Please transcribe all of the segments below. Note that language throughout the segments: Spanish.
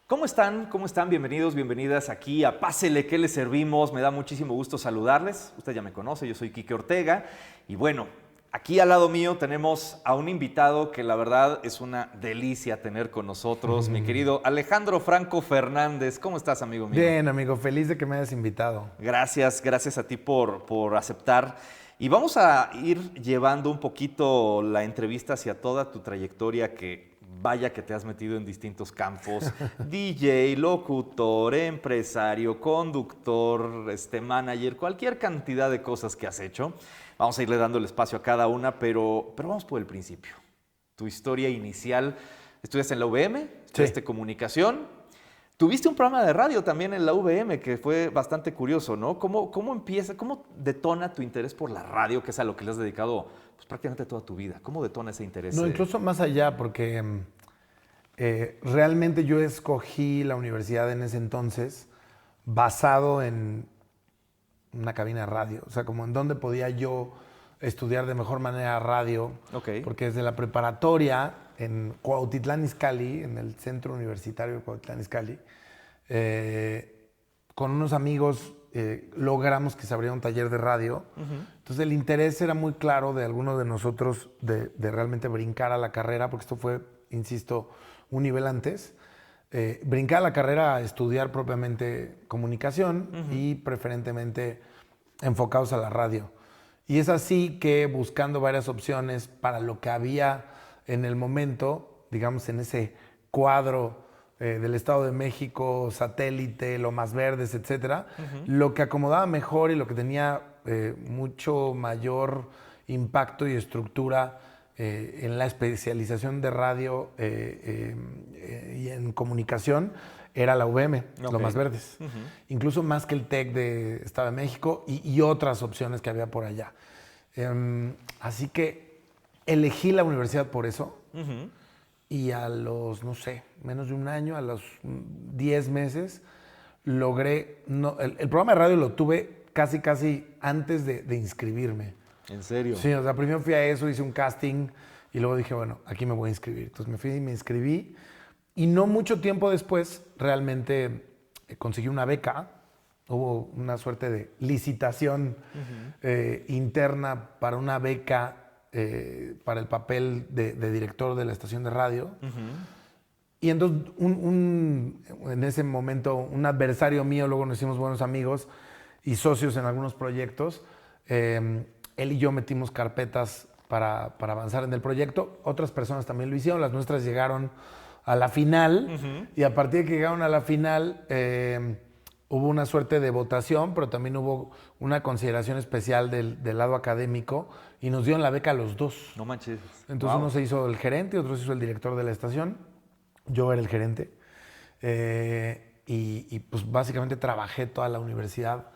¿Cómo están? ¿Cómo están? Bienvenidos, bienvenidas aquí a Pásele, ¿qué les servimos? Me da muchísimo gusto saludarles. Usted ya me conoce, yo soy Quique Ortega. Y bueno, aquí al lado mío tenemos a un invitado que la verdad es una delicia tener con nosotros, mi querido Alejandro Franco Fernández. ¿Cómo estás, amigo mío? Bien, amigo, feliz de que me hayas invitado. Gracias a ti por aceptar. Y vamos a ir llevando un poquito la entrevista hacia toda tu trayectoria que vaya que te has metido en distintos campos. DJ, locutor, empresario, conductor, manager, cualquier cantidad de cosas que has hecho. Vamos a irle dando el espacio a cada una, pero vamos por el principio. Tu historia inicial, estudiaste en la UVM, estudiaste comunicación. Tuviste un programa de radio también en la UVM que fue bastante curioso, ¿no? ¿Cómo empieza, cómo detona tu interés por la radio, que es a lo que le has dedicado pues, prácticamente toda tu vida? ¿Cómo detona ese interés? No, incluso más allá, porque realmente yo escogí la universidad en ese entonces basado en una cabina de radio. O sea, como en dónde podía yo estudiar de mejor manera radio. Ok. Porque desde la preparatoria en Cuautitlán Izcalli, en el Centro Universitario de Cuautitlán Izcalli, con unos amigos logramos que se abriera un taller de radio. Entonces el interés era muy claro de algunos de nosotros de realmente brincar a la carrera, porque esto fue, insisto, un nivel antes. Brincar a la carrera a estudiar propiamente comunicación y preferentemente enfocados a la radio. Y es así que buscando varias opciones para lo que había en el momento, digamos en ese cuadro del Estado de México, satélite, Lomas Verdes, etcétera, lo que acomodaba mejor y lo que tenía mucho mayor impacto y estructura en la especialización de radio y en comunicación era la UVM, Lomas Verdes. Incluso más que el TEC de Estado de México y otras opciones que había por allá. Así que elegí la universidad por eso. Y a los, no sé, menos de un año, a los 10 meses, logré... el programa de radio lo tuve casi antes de inscribirme. ¿En serio? Sí, o sea, primero fui a eso, hice un casting y luego dije, bueno, aquí me voy a inscribir. Entonces me fui y me inscribí. Y no mucho tiempo después, realmente conseguí una beca. Hubo una suerte de licitación interna para una beca para el papel de director de la estación de radio. Y entonces, en ese momento, un adversario mío, luego nos hicimos buenos amigos y socios en algunos proyectos. Él y yo metimos carpetas para avanzar en el proyecto. Otras personas también lo hicieron. Las nuestras llegaron a la final. Y a partir de que llegaron a la final, hubo una suerte de votación, pero también hubo una consideración especial del lado académico y nos dieron la beca a los dos. No manches. Entonces uno se hizo el gerente, otro se hizo el director de la estación. Yo era el gerente. Y pues básicamente trabajé toda la universidad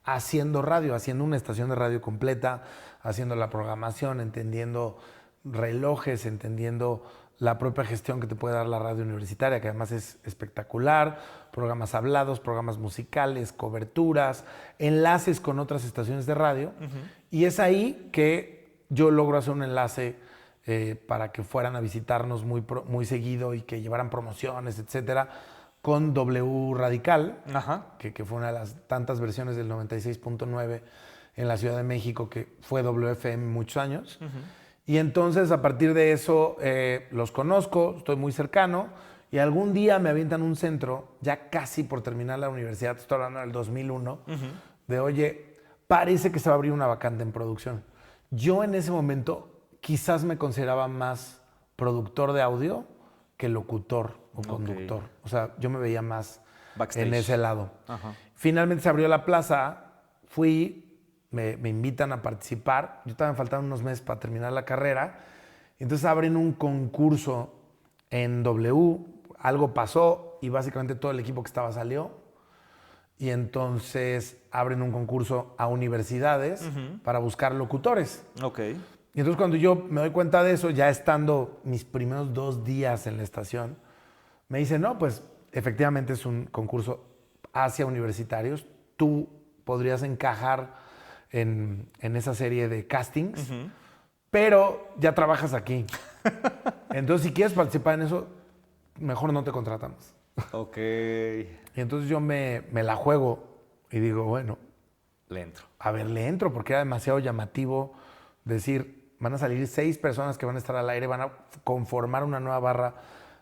haciendo radio, haciendo una estación de radio completa, haciendo la programación, entendiendo relojes, entendiendo la propia gestión que te puede dar la radio universitaria, que además es espectacular, programas hablados, programas musicales, coberturas, enlaces con otras estaciones de radio. Y es ahí que yo logro hacer un enlace para que fueran a visitarnos muy seguido y que llevaran promociones, etcétera, con W Radical, que fue una de las tantas versiones del 96.9 en la Ciudad de México, que fue WFM muchos años. Y entonces, a partir de eso, los conozco, estoy muy cercano, y algún día me avientan un centro, ya casi por terminar la universidad, estoy hablando del 2001, de, oye, parece que se va a abrir una vacante en producción. Yo en ese momento quizás me consideraba más productor de audio que locutor o conductor. O sea, yo me veía más backstage, en ese lado. Finalmente se abrió la plaza, fui... Me invitan a participar. Yo también faltaban unos meses para terminar la carrera. Entonces abren un concurso en W. Algo pasó y básicamente todo el equipo que estaba salió. Y entonces abren un concurso a universidades para buscar locutores. Y entonces cuando yo me doy cuenta de eso, ya estando mis primeros 2 días en la estación, me dicen, no, pues efectivamente es un concurso hacia universitarios. Tú podrías encajar en esa serie de castings, pero ya trabajas aquí. Entonces, si quieres participar en eso, mejor no te contratamos. Ok. Y entonces yo me la juego y digo, bueno, Le entro. a ver, le entro, porque era demasiado llamativo decir, van a salir 6 personas que van a estar al aire, van a conformar una nueva barra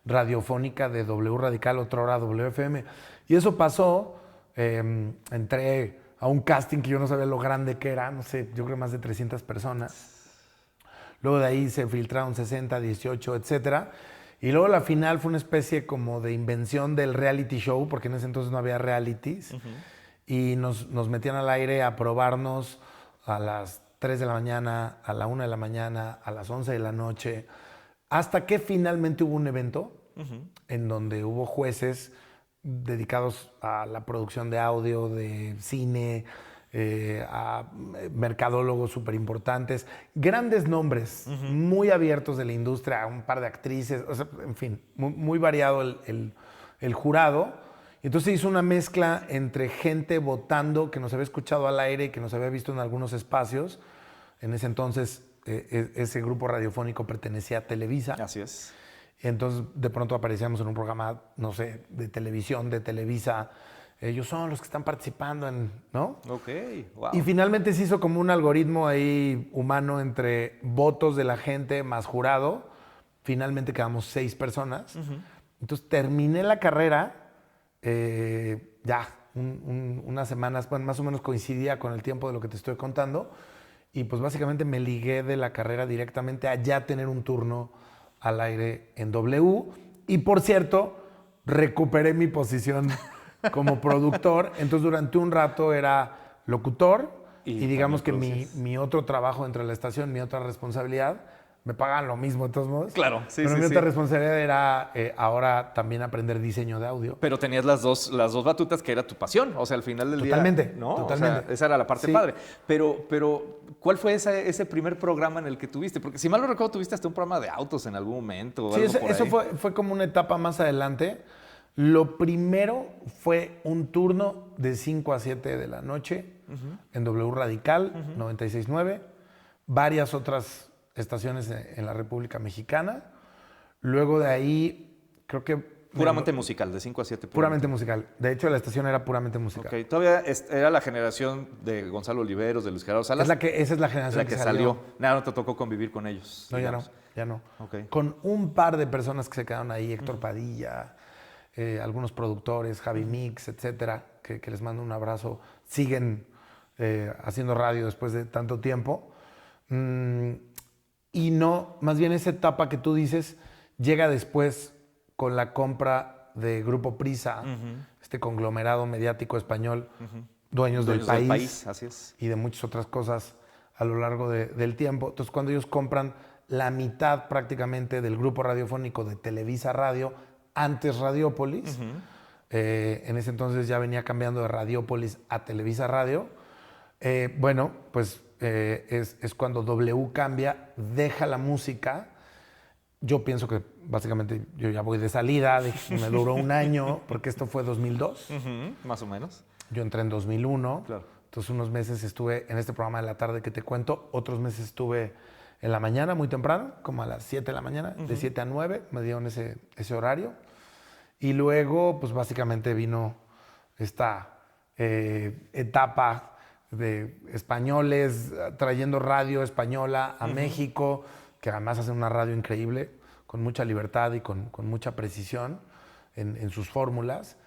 radiofónica de W Radical, otra hora WFM. Y eso pasó, entré a un casting que yo no sabía lo grande que era, no sé, yo creo más de 300 personas. Luego de ahí se filtraron 60, 18, etcétera. Y luego la final fue una especie como de invención del reality show, porque en ese entonces no había realities. Y nos metían al aire a probarnos a las 3 de la mañana, a la 1 de la mañana, a las 11 de la noche, hasta que finalmente hubo un evento en donde hubo jueces dedicados a la producción de audio, de cine, a mercadólogos súper importantes, grandes nombres, muy abiertos de la industria, un par de actrices, o sea, en fin, muy variado el jurado. Entonces hizo una mezcla entre gente votando que nos había escuchado al aire y que nos había visto en algunos espacios. En ese entonces ese grupo radiofónico pertenecía a Televisa. Así es. Entonces de pronto aparecíamos en un programa, no sé, de televisión, de Televisa. Ellos son los que están participando en, ¿no? Ok, wow. Y finalmente se hizo como un algoritmo ahí humano entre votos de la gente más jurado. Finalmente quedamos 6 personas. Entonces terminé la carrera. Ya, unas semanas, bueno, más o menos coincidía con el tiempo de lo que te estoy contando. Y pues básicamente me ligué de la carrera directamente a ya tener un turno al aire en W. Y por cierto, recuperé mi posición como productor. Entonces durante un rato era locutor y digamos que mi otro trabajo dentro de la estación, mi otra responsabilidad, me pagan lo mismo de todos modos. Claro, sí, pero sí, mi otra sí. responsabilidad era ahora también aprender diseño de audio. Pero tenías las dos batutas que era tu pasión. O sea, al final del Totalmente, día. ¿No? totalmente. O sea, esa era la parte Sí. padre. Pero, ¿cuál fue ese primer programa en el que tuviste? Porque si mal no recuerdo, tuviste hasta un programa de autos en algún momento. O Sí, algo por eso ahí. fue como una etapa más adelante. Lo primero fue un turno de 5 a 7 de la noche en W Radical 96.9, varias otras estaciones en la República Mexicana. Luego de ahí, creo que... Puramente musical, de 5 a 7. Puramente musical. De hecho, la estación era puramente musical. Ok, todavía era la generación de Gonzalo Oliveros, de Luis Gerardo Salas. Esa es la generación la que salió. Nada, no te tocó convivir con ellos. No, digamos. ya no. Ok. Con un par de personas que se quedaron ahí, Héctor Padilla, algunos productores, Javi Mix, etcétera, que les mando un abrazo. Siguen haciendo radio después de tanto tiempo. Y no, más bien esa etapa que tú dices llega después con la compra de Grupo Prisa, este conglomerado mediático español, dueños del país, así es. y de muchas otras cosas a lo largo del tiempo. Entonces, cuando ellos compran la mitad prácticamente del grupo radiofónico de Televisa Radio, antes Radiópolis, en ese entonces ya venía cambiando de Radiópolis a Televisa Radio, bueno, pues es cuando W cambia, deja la música. Yo pienso que básicamente yo ya voy de salida, me duró un año, porque esto fue 2002. Más o menos. Yo entré en 2001. Claro. Entonces unos meses estuve en este programa de la tarde que te cuento, otros meses estuve en la mañana, muy temprano, como a las 7 de la mañana, de 7 a 9, me dieron ese horario. Y luego, pues básicamente vino esta etapa de españoles trayendo radio española a México, que además hacen una radio increíble, con mucha libertad y con mucha precisión en sus fórmulas.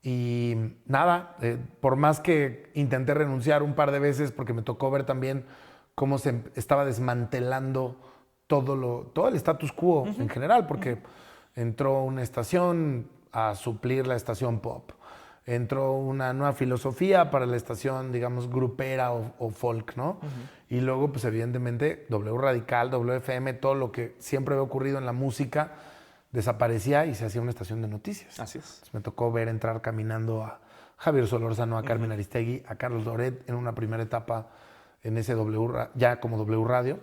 Y nada, por más que intenté renunciar un par de veces, porque me tocó ver también cómo se estaba desmantelando todo el status quo en general, porque entró una estación a suplir la estación pop. Entró una nueva filosofía para la estación, digamos, grupera o folk, ¿no? Y luego, pues evidentemente, W Radical, WFM, todo lo que siempre había ocurrido en la música, desaparecía y se hacía una estación de noticias. Así es. Entonces, me tocó ver entrar caminando a Javier Solórzano, a Carmen Aristegui, a Carlos Loret en una primera etapa en ese ya como W Radio.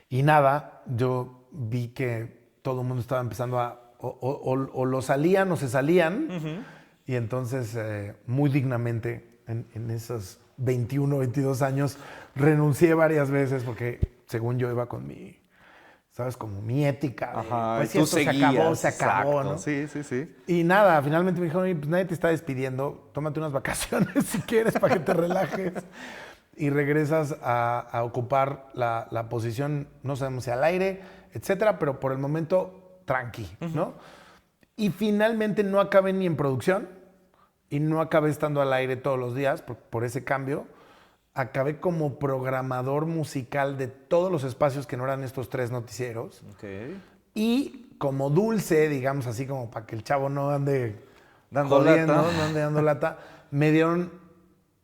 Y nada, yo vi que todo el mundo estaba empezando o lo salían o se salían. Y entonces, muy dignamente, en esos 21, 22 años, renuncié varias veces porque, según yo, iba con mi ¿sabes? Como mi ética. Ajá, Pues y si tú esto seguías, se acabó, exacto. ¿no? Sí, sí, sí. Y nada, finalmente me dijeron, "Oye, pues nadie te está despidiendo, tómate unas vacaciones si quieres para que te relajes y regresas a ocupar la posición, no sabemos si al aire, etcétera, pero por el momento tranqui, ¿no? Y finalmente no acabé ni en producción y no acabé estando al aire todos los días por ese cambio. Acabé como programador musical de todos los espacios que no eran estos 3 noticieros. Ok. Y como dulce, digamos así, como para que el chavo no ande Dando jodiendo, lata. no ande dando lata, me dieron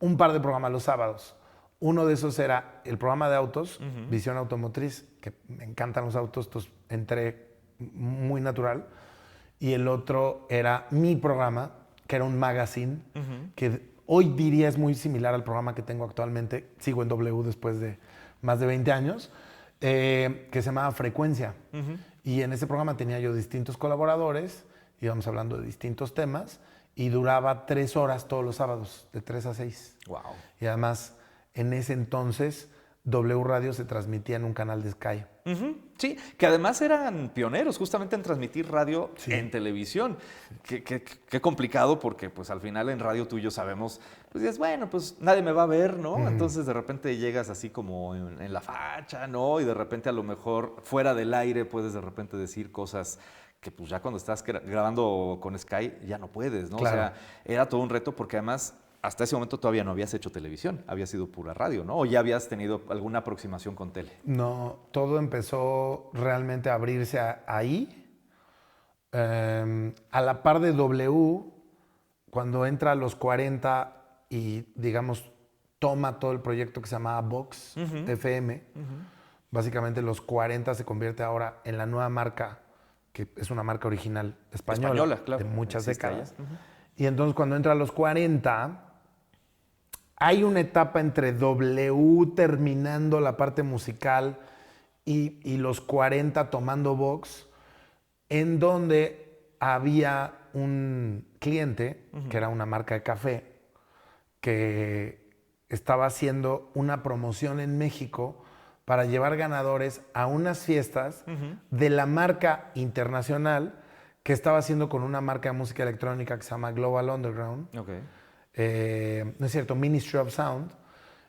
un par de programas los sábados. Uno de esos era el programa de autos, Visión Automotriz, que me encantan los autos, entonces entré muy natural. Y el otro era mi programa, que era un magazine, que hoy diría es muy similar al programa que tengo actualmente. Sigo en W después de más de 20 años, que se llamaba Frecuencia. Y en ese programa tenía yo distintos colaboradores, íbamos hablando de distintos temas, y duraba 3 horas todos los sábados, de 3 a 6. Wow. Y además, en ese entonces, W Radio se transmitía en un canal de Sky. Sí, que además eran pioneros justamente en transmitir radio Sí. en televisión. Qué complicado porque pues al final en radio tú y yo sabemos, pues dices, bueno, pues nadie me va a ver, ¿no? Entonces de repente llegas así como en la facha, ¿no? Y de repente a lo mejor fuera del aire puedes de repente decir cosas que pues ya cuando estás grabando con Sky ya no puedes, ¿no? Claro. O sea, era todo un reto porque además hasta ese momento todavía no habías hecho televisión, había sido pura radio, ¿no? O ya habías tenido alguna aproximación con tele. No, todo empezó realmente a abrirse ahí. A la par de W, cuando entra a los 40 y, digamos, toma todo el proyecto que se llamaba Vox FM, básicamente los 40 se convierte ahora en la nueva marca, que es una marca original española, claro, de muchas existe décadas. allá. Y entonces cuando entra a los 40, hay una etapa entre W terminando la parte musical y los 40 tomando Vox, en donde había un cliente, que era una marca de café, que estaba haciendo una promoción en México para llevar ganadores a unas fiestas de la marca internacional que estaba haciendo con una marca de música electrónica que se llama Global Underground. Ok. No es cierto, Ministry of Sound,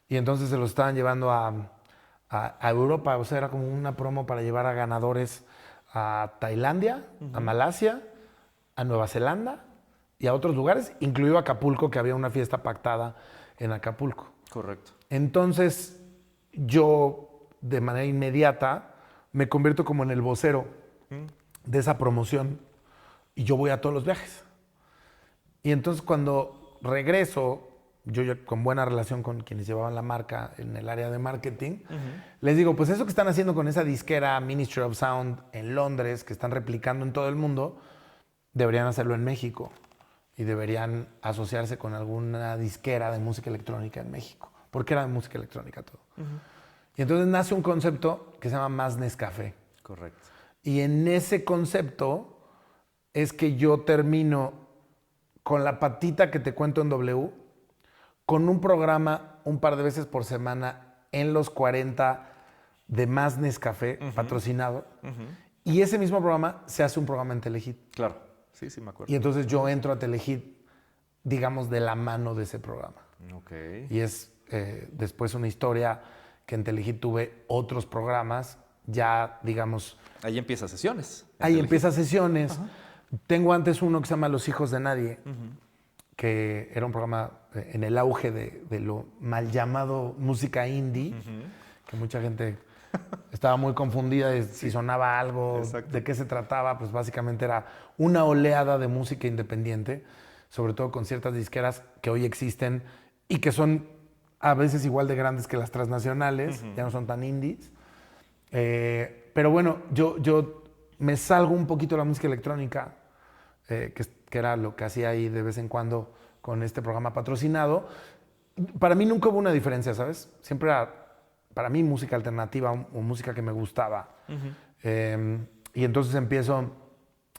y entonces se los estaban llevando a Europa, o sea, era como una promo para llevar a ganadores a Tailandia, a Malasia, a Nueva Zelanda y a otros lugares, incluido Acapulco, que había una fiesta pactada en Acapulco. Correcto. Entonces, yo de manera inmediata me convierto como en el vocero de esa promoción y yo voy a todos los viajes. Y entonces cuando regreso, yo ya con buena relación con quienes llevaban la marca en el área de marketing, les digo, pues eso que están haciendo con esa disquera Ministry of Sound en Londres, que están replicando en todo el mundo, deberían hacerlo en México y deberían asociarse con alguna disquera de música electrónica en México, porque era de música electrónica todo. Y entonces nace un concepto que se llama Más Nescafé. Correcto. Y en ese concepto es que yo termino con la patita que te cuento en W, con un programa un par de veces por semana en los 40 de Más Nescafé, patrocinado. Y ese mismo programa se hace un programa en Telehit. Claro. Sí, sí me acuerdo. Y entonces yo entro a Telehit, digamos, de la mano de ese programa. Ok. Y es después una historia que en Telehit tuve otros programas, ya, digamos... Ahí empieza sesiones. Ahí empieza sesiones. Tengo antes uno que se llama Los Hijos de Nadie, que era un programa en el auge de lo mal llamado música indie, que mucha gente estaba muy confundida de si sonaba algo, exacto. de qué se trataba. Pues básicamente era una oleada de música independiente, sobre todo con ciertas disqueras que hoy existen y que son a veces igual de grandes que las transnacionales, ya no son tan indies. Pero bueno, yo me salgo un poquito de la música electrónica, que era lo que hacía ahí de vez en cuando con este programa patrocinado. Para mí nunca hubo una diferencia, ¿sabes? Siempre era, para mí, música alternativa o música que me gustaba. Y entonces empiezo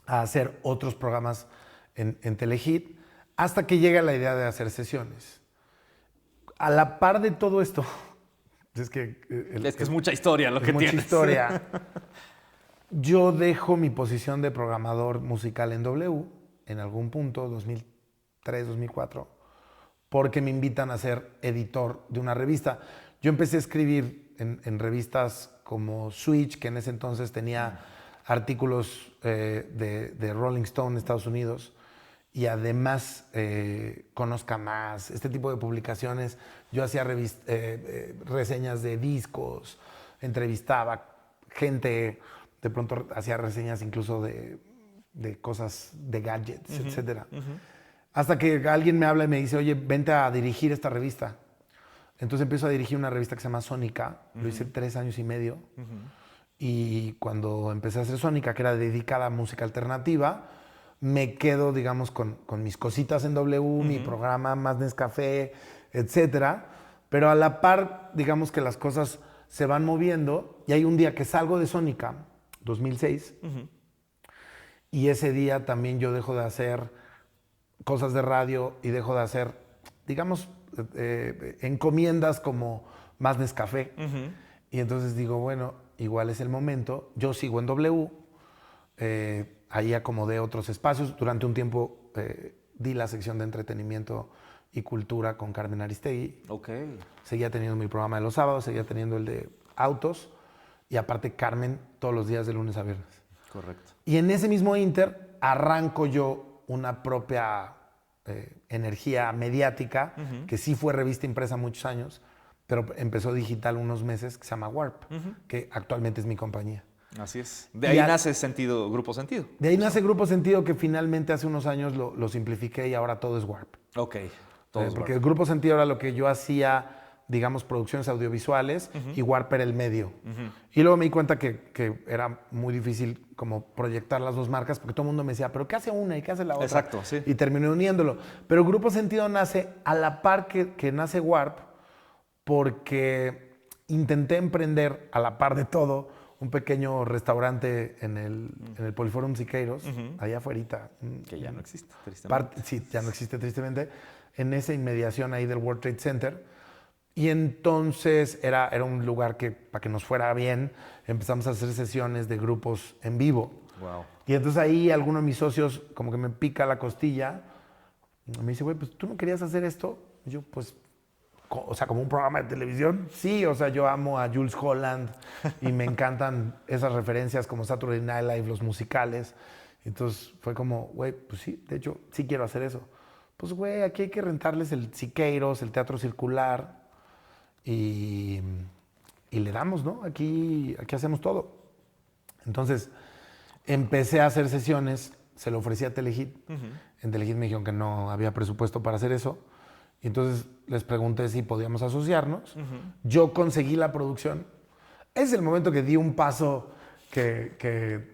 a hacer otros programas en Telehit, hasta que llega la idea de hacer sesiones. A la par de todo esto, es que es mucha historia lo que mucha tienes. historia. yo dejo mi posición de programador musical en W en algún punto, 2003, 2004, porque me invitan a ser editor de una revista. Yo empecé a escribir en revistas como Switch, que en ese entonces tenía artículos de Rolling Stone, Estados Unidos, y además Conozca Más, este tipo de publicaciones. Yo hacía reseñas de discos, entrevistaba gente, de pronto hacía reseñas incluso de cosas, de gadgets, etcétera. Hasta que alguien me habla y me dice, oye, vente a dirigir esta revista. Entonces empiezo a dirigir una revista que se llama Sónica. Lo hice 3 años y medio. Y cuando empecé a hacer Sónica, que era dedicada a música alternativa, me quedo, digamos, con mis cositas en W, mi programa Más Nescafé, etcétera. Pero a la par, digamos que las cosas se van moviendo. Y hay un día que salgo de Sónica, 2006, y ese día también yo dejo de hacer cosas de radio y dejo de hacer, digamos, encomiendas como Más Nescafé. Y entonces digo, bueno, igual es el momento. Yo sigo en W. Ahí acomodé otros espacios. Durante un tiempo di la sección de entretenimiento y cultura con Carmen Aristegui. Okay. Seguía teniendo mi programa de los sábados, seguía teniendo el de autos. Y aparte Carmen todos los días de lunes a viernes. Correcto. Y en ese mismo inter arranco yo una propia energía mediática, que sí fue revista impresa muchos años, pero empezó digital unos meses, que se llama Warp, que actualmente es mi compañía. Así es. De ahí nace Grupo Sentido. De ahí nace Grupo Sentido, que finalmente hace unos años lo simplifiqué y ahora todo es Warp. Ok. Todo es porque Warp. el Grupo Sentido era lo que yo hacía, digamos, producciones audiovisuales, y Warp era el medio. Y luego me di cuenta que era muy difícil como proyectar las dos marcas, porque todo el mundo me decía, ¿pero qué hace una y qué hace la otra? Exacto, sí. Y terminé uniéndolo. Pero Grupo Sentido nace a la par que nace Warp, porque intenté emprender a la par de todo un pequeño restaurante en el Poliforum Siqueiros, allá afuera. Que ya no existe, tristemente. Sí, ya no existe tristemente, en esa inmediación ahí del World Trade Center. Y entonces era un lugar que, para que nos fuera bien, empezamos a hacer sesiones de grupos en vivo. Wow. Y entonces ahí alguno de mis socios como que me pica la costilla. Me dice, güey, pues ¿tú no querías hacer esto? Y yo, pues, o sea, como un programa de televisión. Sí, o sea, yo amo a Jules Holland y me encantan esas referencias como Saturday Night Live, los musicales. Entonces fue como, güey, pues sí, de hecho, sí quiero hacer eso. Pues, güey, aquí hay que rentarles el Siqueiros, el Teatro Circular y le damos, ¿no? Aquí hacemos todo. Entonces, empecé a hacer sesiones, se lo ofrecí a Telehit. En Telehit me dijeron que no había presupuesto para hacer eso. Y entonces les pregunté si podíamos asociarnos. Yo conseguí la producción. Es el momento que di un paso que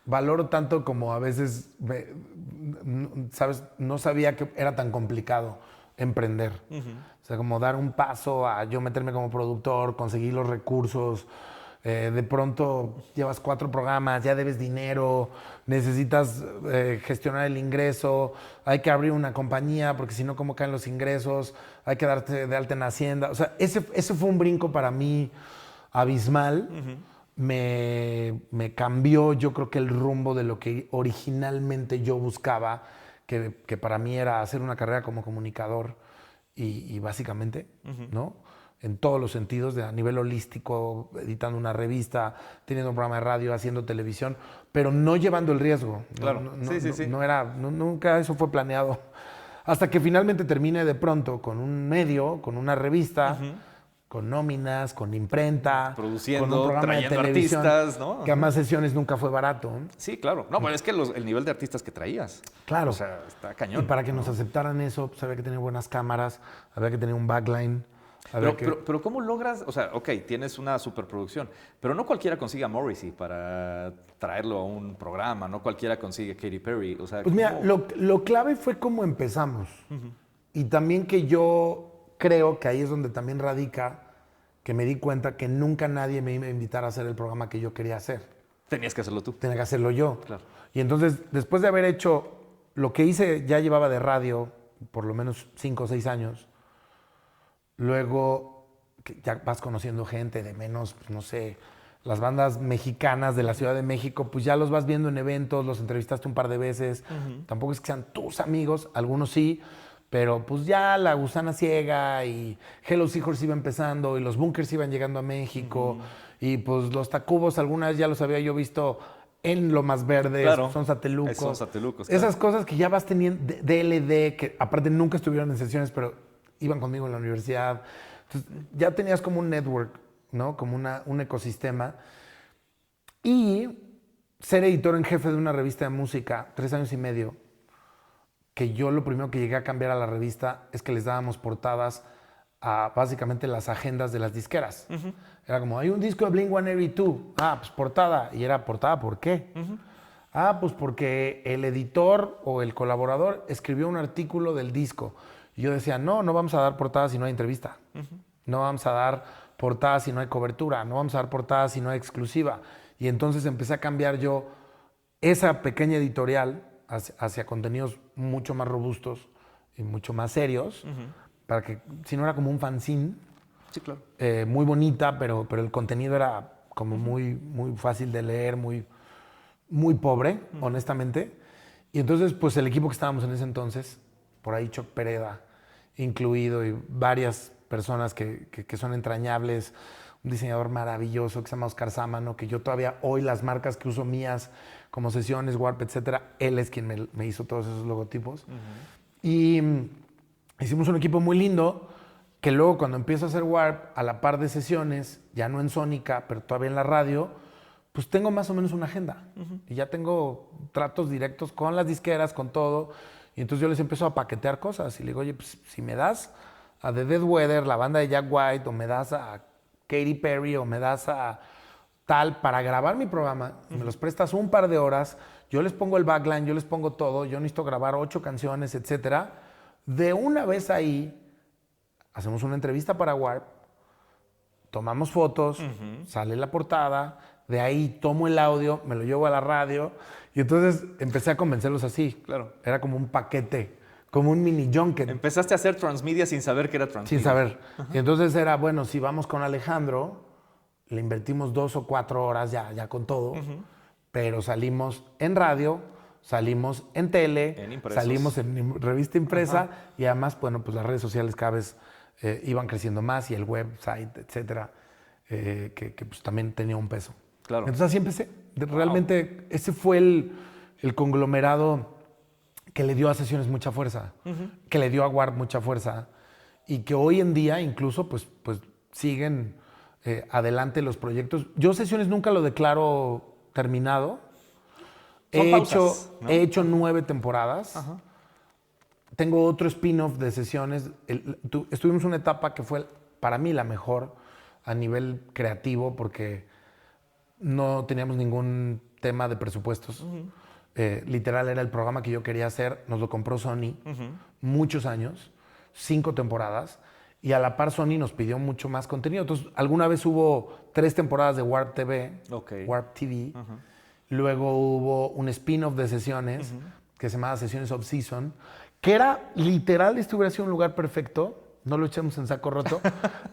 valoro tanto, como a veces, ¿sabes? No sabía que era tan complicado emprender. O sea, como dar un paso a yo meterme como productor, conseguir los recursos. De pronto llevas 4 programas, ya debes dinero, necesitas gestionar el ingreso, hay que abrir una compañía porque si no, ¿cómo caen los ingresos? Hay que darte de alta en Hacienda. O sea, ese fue un brinco para mí abismal. Me cambió, yo creo que el rumbo de lo que originalmente yo buscaba, que para mí era hacer una carrera como comunicador y básicamente, ¿no? En todos los sentidos, a nivel holístico, editando una revista, teniendo un programa de radio, haciendo televisión, pero no llevando el riesgo. Claro, sí. Nunca eso fue planeado. Hasta que finalmente terminé de pronto con un medio, con una revista, con nóminas, con imprenta, produciendo, con un programa trayendo de televisión, artistas, ¿no? Que además sesiones nunca fue barato. Sí, claro. No, pero es que el nivel de artistas que traías. Claro. O sea, está cañón. Y para que nos aceptaran eso, pues había que tener buenas cámaras, había que tener un backline. Pero ¿cómo logras? O sea, ok, tienes una superproducción, pero no cualquiera consigue a Morrissey para traerlo a un programa, no cualquiera consigue a Katy Perry. O sea, pues mira, lo clave fue cómo empezamos. Y también que yo creo que ahí es donde también radica que me di cuenta que nunca nadie me iba a invitar a hacer el programa que yo quería hacer. Tenías que hacerlo tú. Tenía que hacerlo yo. Claro. Y entonces, después de haber hecho lo que hice, ya llevaba de radio por lo menos 5 o 6 años. Luego ya vas conociendo gente de menos, pues, no sé, las bandas mexicanas de la Ciudad de México, pues ya los vas viendo en eventos, los entrevistaste un par de veces. Tampoco es que sean tus amigos, algunos sí, pero pues ya La Gusana Ciega y Hello Seahorse iba empezando y los Bunkers iban llegando a México. Y pues los Tacubos alguna vez ya los había yo visto en Lomas Verdes, Claro. Son Satelucos. Son Satelucos, claro. Esas cosas que ya vas teniendo, DLD, que aparte nunca estuvieron en sesiones, pero iban conmigo en la universidad. Entonces ya tenías como un network, ¿no? Como un ecosistema. Y ser editor en jefe de una revista de música, 3 años y medio, que yo lo primero que llegué a cambiar a la revista es que les dábamos portadas a básicamente las agendas de las disqueras. Era como, hay un disco de Blink-182. Ah, pues portada. Y era portada, ¿por qué? Ah, pues porque el editor o el colaborador escribió un artículo del disco. Y yo decía, no vamos a dar portada si no hay entrevista. No vamos a dar portada si no hay cobertura. No vamos a dar portada si no hay exclusiva. Y entonces empecé a cambiar yo esa pequeña editorial hacia contenidos mucho más robustos y mucho más serios, para que, si no era como un fanzine, Sí, claro. muy bonita, pero el contenido era como muy fácil de leer, muy pobre, honestamente. Y entonces, pues el equipo que estábamos en ese entonces, por ahí Choc Pereda incluido y varias personas que son entrañables, un diseñador maravilloso que se llama Oscar Sámano, que yo todavía hoy las marcas que uso mías, como Sesiones, Warp, etcétera, él es quien me hizo todos esos logotipos. Y hicimos un equipo muy lindo, que luego cuando empiezo a hacer Warp, a la par de Sesiones, ya no en Sónica, pero todavía en la radio, pues tengo más o menos una agenda. Y ya tengo tratos directos con las disqueras, con todo. Y entonces yo les empiezo a paquetear cosas. Y le digo, oye, pues si me das a The Dead Weather, la banda de Jack White, o me das a Katy Perry, o me das a tal para grabar mi programa, me los prestas un par de horas, yo les pongo el backline, yo les pongo todo, yo necesito grabar 8 canciones, etcétera. De una vez ahí, hacemos una entrevista para Warp, tomamos fotos, sale la portada, de ahí tomo el audio, me lo llevo a la radio, y entonces empecé a convencerlos así. Claro. Era como un paquete, como un mini junket. Empezaste a hacer transmedia sin saber que era transmedia. Sin saber. Y entonces era, bueno, si vamos con Alejandro, le invertimos 2 o 4 horas ya con todo, pero salimos en radio, salimos en tele, En impresos. salimos en revista impresa, y además, bueno, pues las redes sociales cada vez iban creciendo más, y el website, etcétera, que pues también tenía un peso. Claro. Entonces así empecé. Realmente ese fue el conglomerado que le dio a Sesiones mucha fuerza, que le dio a Warp mucha fuerza, y que hoy en día incluso pues siguen adelante los proyectos. Yo Sesiones nunca lo declaro terminado. Son pausas, ¿no? He hecho 9 temporadas. Tengo otro spin-off de Sesiones. Estuvimos una etapa que fue para mí la mejor a nivel creativo, porque no teníamos ningún tema de presupuestos. Literal era el programa que yo quería hacer. Nos lo compró Sony muchos años, 5 temporadas. Y a la par Sony nos pidió mucho más contenido. Entonces, alguna vez hubo 3 temporadas de Warp TV, Warp TV. Luego hubo un spin-off de Sesiones que se llamaba Sesiones of Season, que era literal, este hubiera sido un lugar perfecto, no lo echemos en saco roto,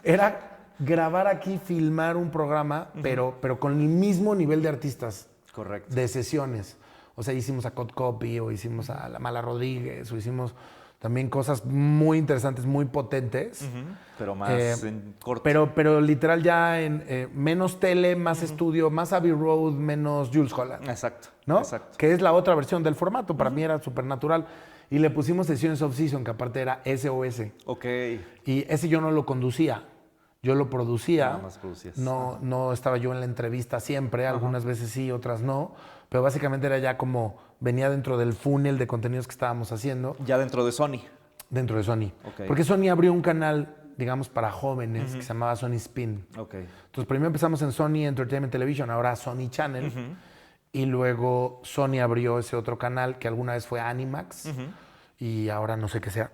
era grabar aquí, filmar un programa, pero con el mismo nivel de artistas. Correcto. De Sesiones. O sea, hicimos a Cod Copy, o hicimos a La Mala Rodríguez, o hicimos también cosas muy interesantes, muy potentes. Pero más en corto. Pero literal ya en menos tele, más estudio, más Abbey Road, menos Jules Holland. Exacto. ¿No? Exacto. Que es la otra versión del formato. Para mí era súper natural. Y le pusimos Sesiones of Season, que aparte era SOS. Ok. Y ese yo no lo conducía. Yo lo producía. Nada más producías. No estaba yo en la entrevista siempre. Algunas veces sí, otras no. Pero básicamente era ya como venía dentro del funnel de contenidos que estábamos haciendo. Ya dentro de Sony. Dentro de Sony. Ok. Porque Sony abrió un canal, digamos, para jóvenes que se llamaba Sony Spin. Ok. Entonces primero empezamos en Sony Entertainment Television, ahora Sony Channel. Y luego Sony abrió ese otro canal que alguna vez fue Animax. Y ahora no sé qué sea.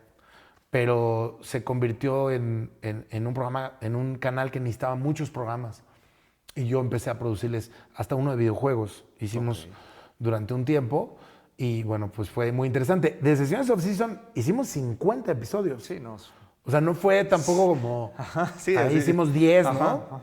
Pero se convirtió en un programa, en un canal que necesitaba muchos programas. Y yo empecé a producirles hasta uno de videojuegos. Hicimos durante un tiempo. Y bueno, pues fue muy interesante. De Sesiones of Season hicimos 50 episodios. Sí, no. O sea, no fue tampoco como... Sí, ahí sí. hicimos 10, ¿no? Ajá.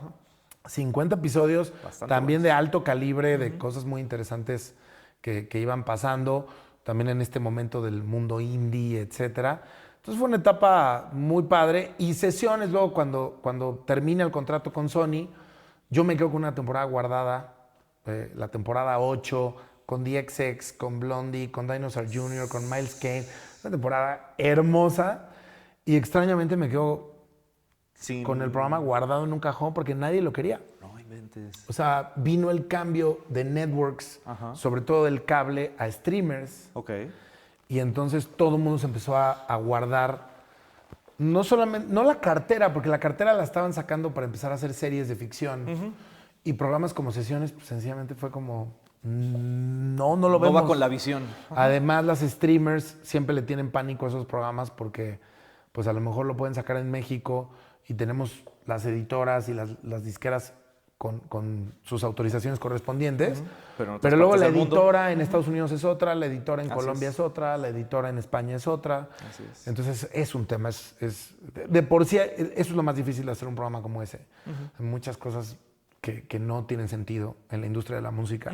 50 episodios, Bastante también buenos. de alto calibre, de cosas muy interesantes que iban pasando, también en este momento del mundo indie, etcétera. Entonces fue una etapa muy padre. Y sesiones luego, cuando termina el contrato con Sony, yo me quedo con una temporada guardada, la temporada 8, con DXX, con Blondie, con Dinosaur Jr., con Miles Kane. Una temporada hermosa. Y extrañamente me quedo con el programa guardado en un cajón porque nadie lo quería. No inventes. O sea, vino el cambio de networks, Ajá. sobre todo del cable, a streamers. Ok. Y entonces todo el mundo se empezó a guardar, no solamente, no la cartera, porque la cartera la estaban sacando para empezar a hacer series de ficción. Y programas como Sesiones, pues sencillamente fue como, no lo No vemos. va con la visión. Además, las streamers siempre le tienen pánico a esos programas porque pues a lo mejor lo pueden sacar en México y tenemos las editoras y las disqueras con sus autorizaciones correspondientes. Pero en otras Pero luego partes la del mundo. editora en Estados Unidos es otra, la editora en Así Colombia es. es otra, la editora en España es otra. Así es. Entonces es un tema, de por sí eso es lo más difícil de hacer un programa como ese. Hay muchas cosas que no tienen sentido en la industria de la música.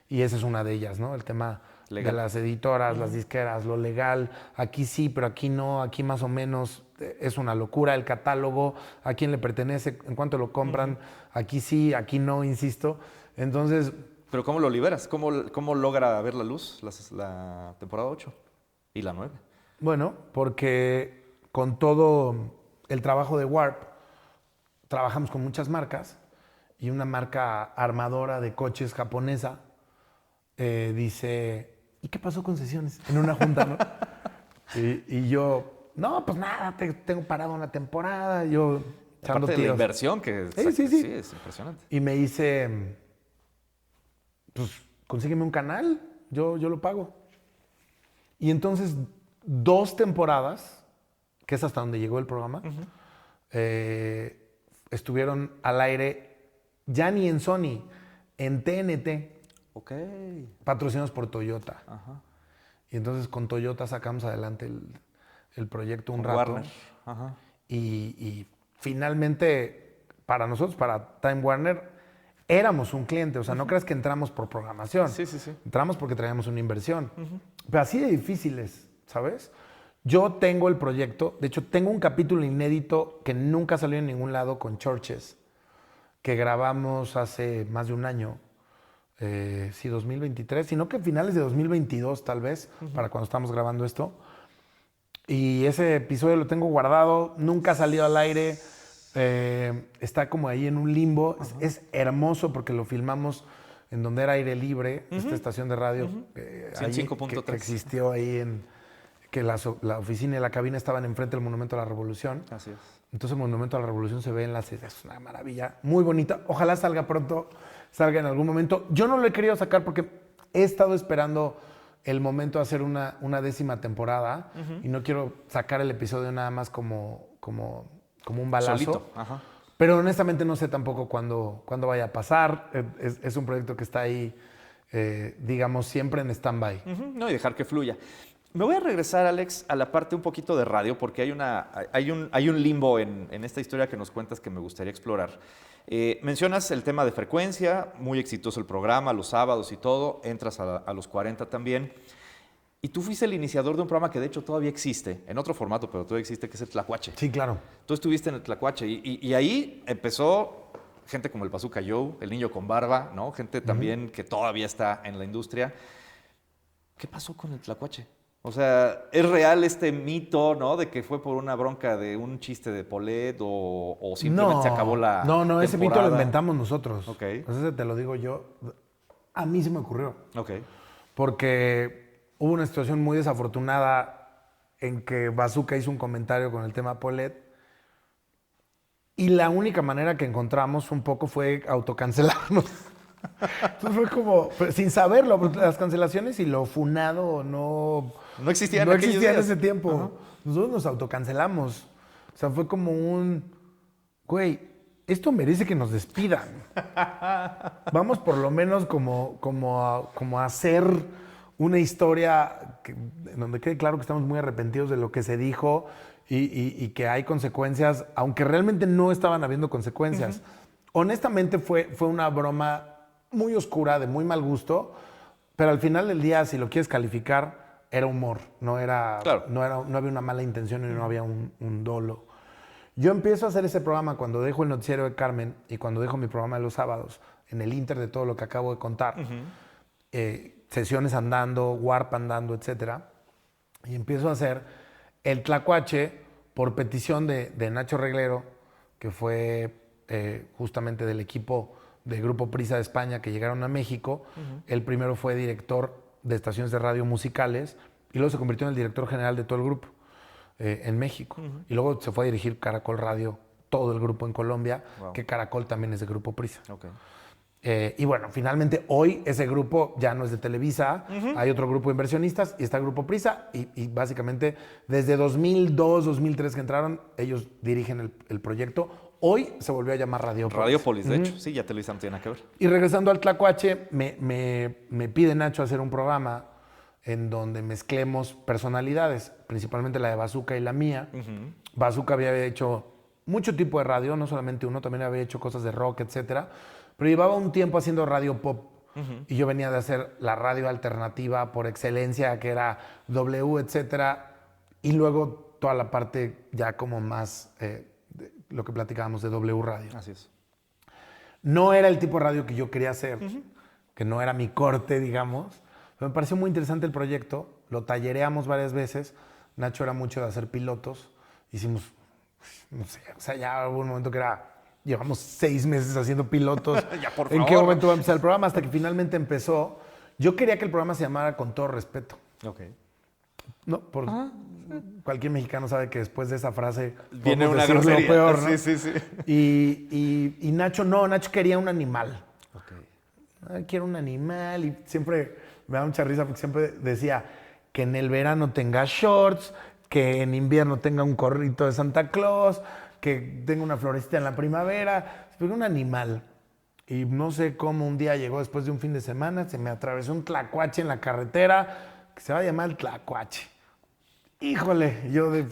Y esa es una de ellas, ¿no? El tema Legal. de las editoras, las disqueras, lo legal. Aquí sí, pero aquí no, aquí más o menos. Es una locura el catálogo, a quién le pertenece, en cuánto lo compran. Aquí sí, aquí no, insisto. Entonces, Pero ¿cómo lo liberas? ¿Cómo logra ver la luz la temporada 8 y la 9? bueno, porque con todo el trabajo de Warp, trabajamos con muchas marcas y una marca armadora de coches japonesa dice, ¿y qué pasó con Sesiones? En una junta, ¿no? y yo, no, pues nada, tengo parado una temporada, yo echando Aparte de la tiros. inversión que Sí. es impresionante. Y me dice, pues consígueme un canal, yo lo pago. Y entonces 2 temporadas, que es hasta donde llegó el programa, estuvieron al aire ya ni en Sony, en TNT, Ok. patrocinados por Toyota. Ajá. Y entonces con Toyota sacamos adelante el proyecto un Con rato. Warner. Ajá. Y finalmente, para nosotros, para Time Warner, éramos un cliente. O sea, no creas que entramos por programación. Sí. Entramos porque traíamos una inversión. Pero así de difíciles, ¿sabes? Yo tengo el proyecto, de hecho, tengo un capítulo inédito que nunca salió en ningún lado con Churches, que grabamos hace más de un año. Sí, 2023, sino que finales de 2022 tal vez, para cuando estamos grabando esto. Y ese episodio lo tengo guardado, nunca ha salido al aire, está como ahí en un limbo. Es hermoso porque lo filmamos en donde era aire libre, esta estación de radio ahí 105.3. que existió ahí que la oficina y la cabina estaban enfrente del Monumento a la Revolución. Así es. Entonces el Monumento a la Revolución se ve en las... Es una maravilla, muy bonita. Ojalá salga pronto, salga en algún momento. Yo no lo he querido sacar porque he estado esperando el momento de hacer una 10ª temporada y no quiero sacar el episodio nada más como un balazo. Solito. Ajá. Pero honestamente no sé tampoco cuándo vaya a pasar. Es un proyecto que está ahí, digamos, siempre en stand-by. No, y dejar que fluya. Me voy a regresar, Alex, a la parte un poquito de radio, porque hay un limbo en esta historia que nos cuentas que me gustaría explorar. Mencionas el tema de frecuencia, muy exitoso el programa, los sábados y todo, entras a los 40 también. Y tú fuiste el iniciador de un programa que de hecho todavía existe, en otro formato, pero todavía existe, que es el Tlacuache. Sí, claro. Tú estuviste en el Tlacuache y ahí empezó gente como el Bazooka Joe, el Niño con Barba, ¿no? Gente también que todavía está en la industria. ¿Qué pasó con el Tlacuache? O sea, ¿es real este mito, ¿no? De que fue por una bronca de un chiste de Polet o simplemente se acabó la No, ese mito lo temporada? inventamos nosotros. Ok. Pues ese te lo digo yo. A mí se me ocurrió. Ok. Porque hubo una situación muy desafortunada en que Bazooka hizo un comentario con el tema Polet. Y la única manera que encontramos un poco fue autocancelarnos. Entonces fue como, pero sin saberlo, pues, las cancelaciones y lo funado no existían no en aquellos existía en días. ese tiempo. Ajá. Nosotros nos autocancelamos. O sea, fue como güey, esto merece que nos despidan. Vamos por lo menos como a hacer una historia en donde quede claro que estamos muy arrepentidos de lo que se dijo y que hay consecuencias, aunque realmente no estaban habiendo consecuencias. honestamente fue una broma muy oscura, de muy mal gusto, pero al final del día, si lo quieres calificar, era humor, no Claro. había una mala intención y no había un dolo. Yo empiezo a hacer ese programa cuando dejo el noticiero de Carmen y cuando dejo mi programa de los sábados, en el inter de todo lo que acabo de contar, sesiones andando, Warp andando, etcétera, y empiezo a hacer el Tlacuache por petición de Nacho Reglero, que fue justamente del equipo de Grupo Prisa de España que llegaron a México. Él primero fue director de estaciones de radio musicales y luego se convirtió en el director general de todo el grupo en México. Y luego se fue a dirigir Caracol Radio, todo el grupo en Colombia, que Caracol también es de Grupo Prisa. Okay. Y bueno, finalmente hoy ese grupo ya no es de Televisa, hay otro grupo de inversionistas y está el Grupo Prisa y básicamente desde 2002, 2003 que entraron, ellos dirigen el proyecto. Hoy se volvió a llamar Radiopolis. Radiopolis, de hecho. Sí, ya Televisa no tiene nada que ver. Y regresando al Tlacuache, me pide Nacho hacer un programa en donde mezclemos personalidades, principalmente la de Bazooka y la mía. Bazooka había hecho mucho tipo de radio, no solamente uno, también había hecho cosas de rock, etcétera. Pero llevaba un tiempo haciendo radio pop. Y yo venía de hacer la radio alternativa por excelencia, que era W, etcétera. Y luego toda la parte ya como más, lo que platicábamos de W Radio. Así es. No era el tipo de radio que yo quería hacer, que no era mi corte, digamos. Pero me pareció muy interesante el proyecto. Lo tallereamos varias veces. Nacho era mucho de hacer pilotos. Hicimos, no sé, o sea, ya hubo un momento que era... Llevamos 6 meses haciendo pilotos. Ya, por ¿En favor. qué momento va a empezar el programa? Hasta que finalmente empezó. Yo quería que el programa se llamara Con Todo Respeto. Ok. No, por cualquier mexicano sabe que después de esa frase Viene podemos una decir lo grosería. peor, ¿no? Sí, sí, sí. Y Nacho no, Nacho quería un animal. Ok. Ay, quiero un animal. Y siempre me da mucha risa porque siempre decía que en el verano tenga shorts, que en invierno tenga un corrito de Santa Claus, que tenga una florecita en la primavera. Pero un animal. Y no sé cómo un día llegó después de un fin de semana, se me atravesó un tlacuache en la carretera que se va a llamar el Tlacuache. Híjole, yo de...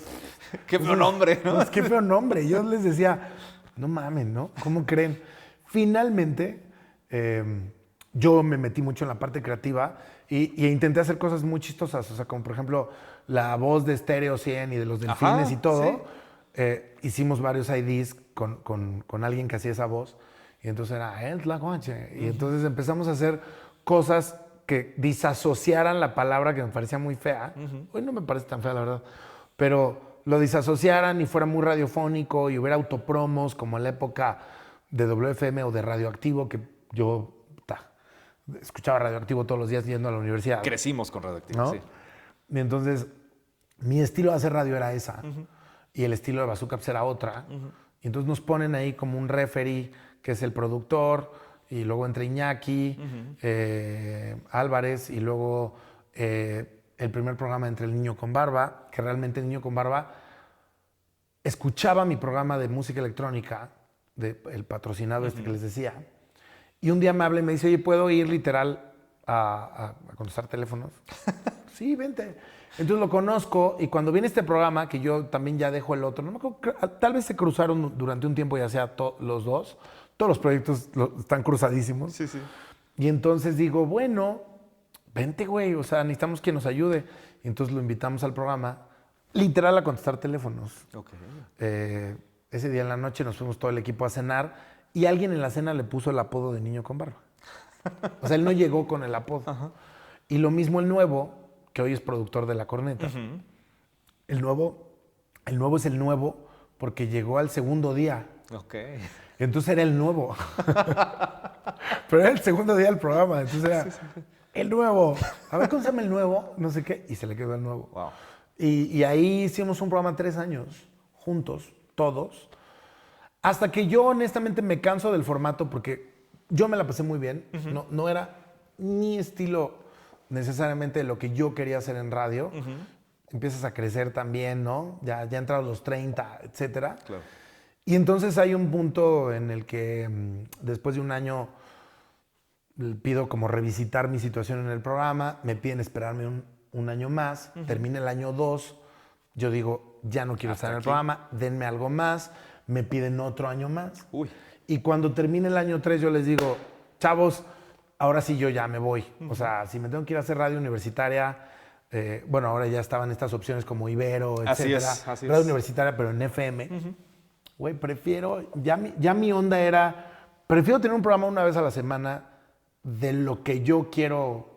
Qué feo nombre, ¿no? Pues, qué feo nombre. Yo les decía, no mamen, ¿no? ¿Cómo creen? Finalmente, yo me metí mucho en la parte creativa y intenté hacer cosas muy chistosas. O sea, como por ejemplo, la voz de Stereo 100 y de los delfines. Ajá, y todo. sí. Hicimos varios IDs con alguien que hacía esa voz. Y entonces era el Tlacuache. Y entonces empezamos a hacer cosas que disasociaran la palabra que me parecía muy fea. Hoy no me parece tan fea, la verdad. Pero lo disasociaran y fuera muy radiofónico y hubiera autopromos como en la época de WFM o de Radioactivo, que yo escuchaba Radioactivo todos los días yendo a la universidad. Crecimos con Radioactivo, ¿No? sí. Y entonces, mi estilo de hacer radio era esa. Y el estilo de Bazooka pues, era otra. Y entonces nos ponen ahí como un referee, que es el productor, y luego entra Iñaki, Álvarez, y luego el primer programa entre El Niño con Barba, que realmente El Niño con Barba escuchaba mi programa de música electrónica, el patrocinado este que les decía, y un día me habla y me dice, oye, ¿puedo ir literal a contestar teléfonos? Sí, vente. Entonces lo conozco y cuando viene este programa, que yo también ya dejo el otro, no me acuerdo, tal vez se cruzaron durante un tiempo, ya sea los dos, todos los proyectos están cruzadísimos. Sí, sí. Y entonces digo, bueno, vente, güey, o sea, necesitamos que nos ayude. Y entonces lo invitamos al programa, literal a contestar teléfonos. Ok. Ese día en la noche nos fuimos todo el equipo a cenar y alguien en la cena le puso el apodo de Niño con Barba. O sea, él no llegó con el apodo. Y lo mismo el nuevo, que hoy es productor de La Corneta. El nuevo es el nuevo porque llegó al segundo día. Ok. Entonces era el nuevo. Pero era el segundo día del programa. Entonces era el nuevo. A ver, ¿cómo se llama el nuevo? No sé qué. Y se le quedó el nuevo. Wow. Y ahí hicimos un programa 3 años, juntos, todos. Hasta que yo honestamente me canso del formato porque yo me la pasé muy bien. No era mi estilo necesariamente lo que yo quería hacer en radio. Empiezas a crecer también, ¿no? Ya entrados los 30, etcétera. Claro. Y entonces hay un punto en el que después de un año pido como revisitar mi situación en el programa, me piden esperarme un año más, termina el año 2, yo digo, ya no quiero estar en el programa, denme algo más, me piden otro año más. Uy. Y cuando termine el año 3 yo les digo, chavos, ahora sí yo ya me voy. O sea, si me tengo que ir a hacer radio universitaria, bueno, ahora ya estaban estas opciones como Ibero, etcétera. Así Radio es. universitaria, pero en FM. Güey, prefiero, ya mi onda era, prefiero tener un programa una vez a la semana de lo que yo quiero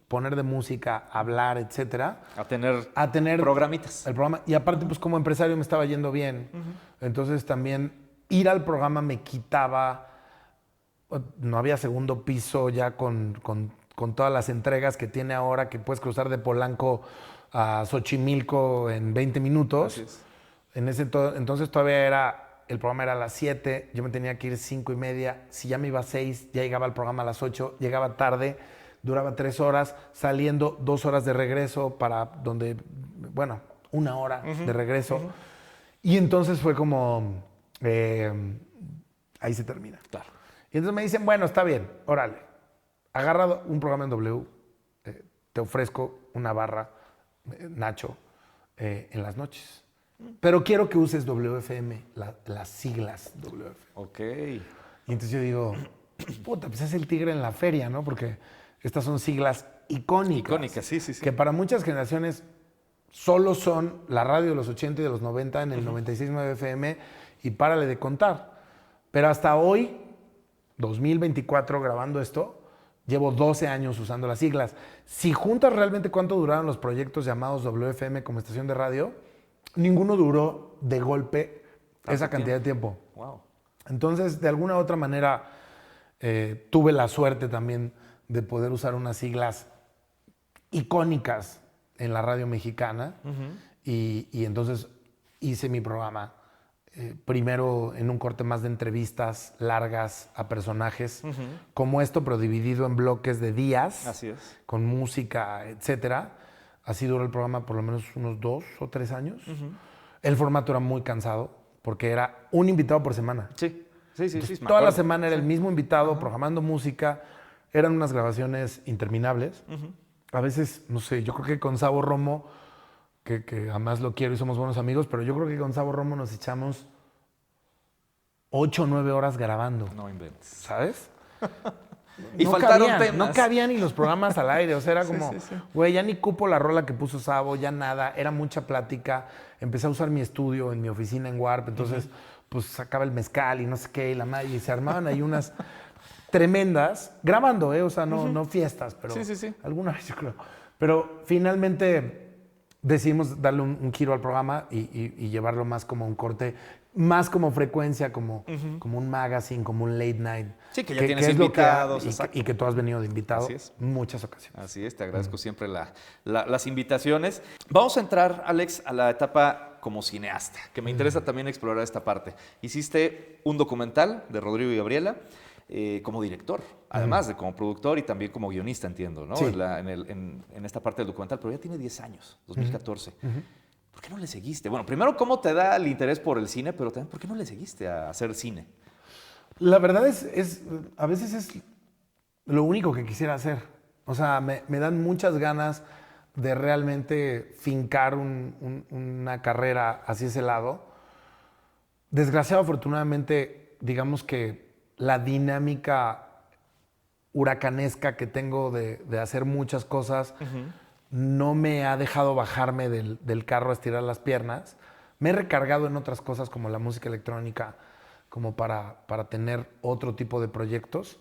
poner de música, hablar, etcétera. A tener programitas. El programa. Y aparte, pues como empresario me estaba yendo bien. Entonces también ir al programa me quitaba, no había segundo piso ya con todas las entregas que tiene ahora, que puedes cruzar de Polanco a Xochimilco en 20 minutos. Así es. Entonces todavía el programa era a las 7, yo me tenía que ir 5:30. Si ya me iba a 6, ya llegaba al programa a las 8, llegaba tarde, duraba 3 horas, saliendo 2 horas de regreso para donde, bueno, 1 hora de regreso. Y entonces fue como, ahí se termina. Claro. Y entonces me dicen, bueno, está bien, órale, agarra un programa en W, te ofrezco una barra, Nacho, en las noches. Pero quiero que uses WFM, las siglas WFM. Ok. Y entonces yo digo, puta, pues es el tigre en la feria, ¿no? Porque estas son siglas icónicas. Icónicas, sí. Que para muchas generaciones solo son la radio de los 80 y de los 90 en el 96.9 FM y párale de contar. Pero hasta hoy, 2024, grabando esto, llevo 12 años usando las siglas. Si juntas realmente cuánto duraron los proyectos llamados WFM como estación de radio, ninguno duró de golpe esa cantidad de tiempo. Wow. Entonces, de alguna u otra manera, tuve la suerte también de poder usar unas siglas icónicas en la radio mexicana. Y entonces hice mi programa primero en un corte más de entrevistas largas a personajes, como esto, pero dividido en bloques de días. Así es. Con música, etcétera. Así duró el programa por lo menos unos 2 o 3 años. El formato era muy cansado porque era un invitado por semana. Sí. Toda la semana era el mismo invitado programando música. Eran unas grabaciones interminables. A veces, no sé, yo creo que con Sabo Romo, que además lo quiero y somos buenos amigos, pero yo creo que con Sabo Romo nos echamos 8 o 9 horas grabando. No inventes. ¿Sabes? Y faltaron temas. No cabían ni los programas al aire. O sea, era como, sí. güey, ya ni cupo la rola que puso Sabo, ya nada. Era mucha plática. Empecé a usar mi estudio en mi oficina en Warp. Entonces, pues sacaba el mezcal y no sé qué, y la madre. Y se armaban ahí unas tremendas, grabando, o sea, no fiestas, pero Sí. alguna vez yo creo. Pero finalmente decidimos darle un giro al programa y llevarlo más como un corte, más como frecuencia, como un magazine, como un late night. Sí, que ya tienes invitados. Y que tú has venido de invitado Así es. muchas ocasiones. Así es, te agradezco siempre las invitaciones. Vamos a entrar, Alex, a la etapa como cineasta, que me interesa también explorar esta parte. Hiciste un documental de Rodrigo y Gabriela como director, además de como productor y también como guionista, entiendo, ¿no? Sí. En esta parte del documental, pero ya tiene 10 años, 2014. ¿Por qué no le seguiste? Bueno, primero, ¿cómo te da el interés por el cine? Pero también, ¿por qué no le seguiste a hacer cine? La verdad es a veces es lo único que quisiera hacer. O sea, me dan muchas ganas de realmente fincar una carrera hacia ese lado. Desgraciado, afortunadamente, digamos que la dinámica huracanesca que tengo de hacer muchas cosas no me ha dejado bajarme del carro a estirar las piernas. Me he recargado en otras cosas como la música electrónica, como para tener otro tipo de proyectos.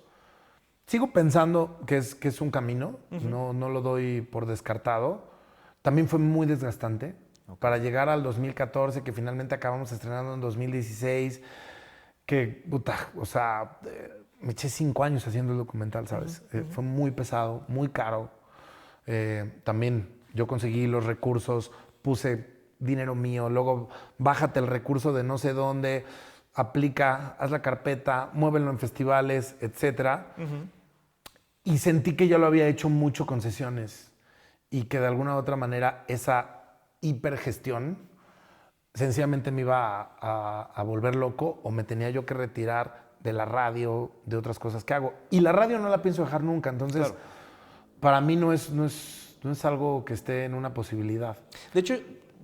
Sigo pensando que es un camino, no lo doy por descartado. También fue muy desgastante. Para llegar al 2014, que finalmente acabamos estrenando en 2016, que, puta, o sea, me eché 5 años haciendo el documental, ¿sabes? Fue muy pesado, muy caro. También yo conseguí los recursos, puse dinero mío, luego bájate el recurso de no sé dónde, aplica, haz la carpeta, muévelo en festivales, etcétera. Y sentí que ya lo había hecho mucho con sesiones y que de alguna u otra manera esa hipergestión sencillamente me iba a volver loco o me tenía yo que retirar de la radio, de otras cosas que hago. Y la radio no la pienso dejar nunca, entonces para mí no es algo que esté en una posibilidad. De hecho,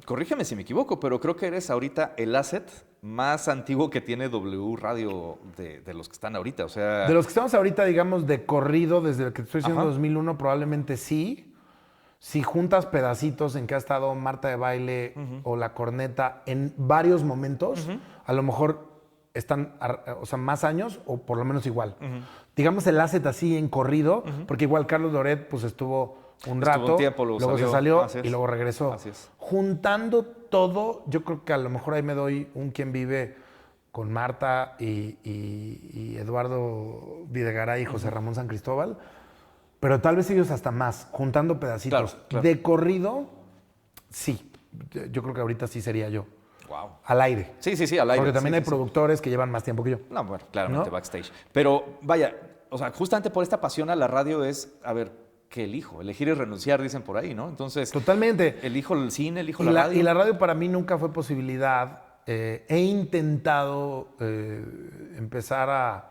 corrígeme si me equivoco, pero creo que eres ahorita el asset más antiguo que tiene W Radio de los que están ahorita. O sea, De los que estamos ahorita, digamos, de corrido, desde el que estoy haciendo Ajá. 2001, probablemente sí. Si juntas pedacitos en que ha estado Marta de Baile o La Corneta en varios momentos, a lo mejor están, o sea, más años o por lo menos igual. Digamos el asset así en corrido, porque igual Carlos Loret pues estuvo un rato, un tiempo, luego se salió, salió y luego regresó. Así es. Juntando todo, yo creo que a lo mejor ahí me doy un Quién Vive con Marta y Eduardo Videgaray y José Ramón San Cristóbal, pero tal vez ellos hasta más, juntando pedacitos. Claro, claro. De corrido, sí. Yo creo que ahorita sí sería yo. Wow. Al aire. Sí, al aire. Porque también Sí, hay sí. productores que llevan más tiempo que yo. No, bueno, claramente ¿No? backstage. Pero vaya, o sea, justamente por esta pasión a la radio es, a ver, ¿qué elijo? Elegir y renunciar, dicen por ahí, ¿no? Entonces, Totalmente. elijo el cine, elijo Y la radio. Y la radio para mí nunca fue posibilidad. He intentado empezar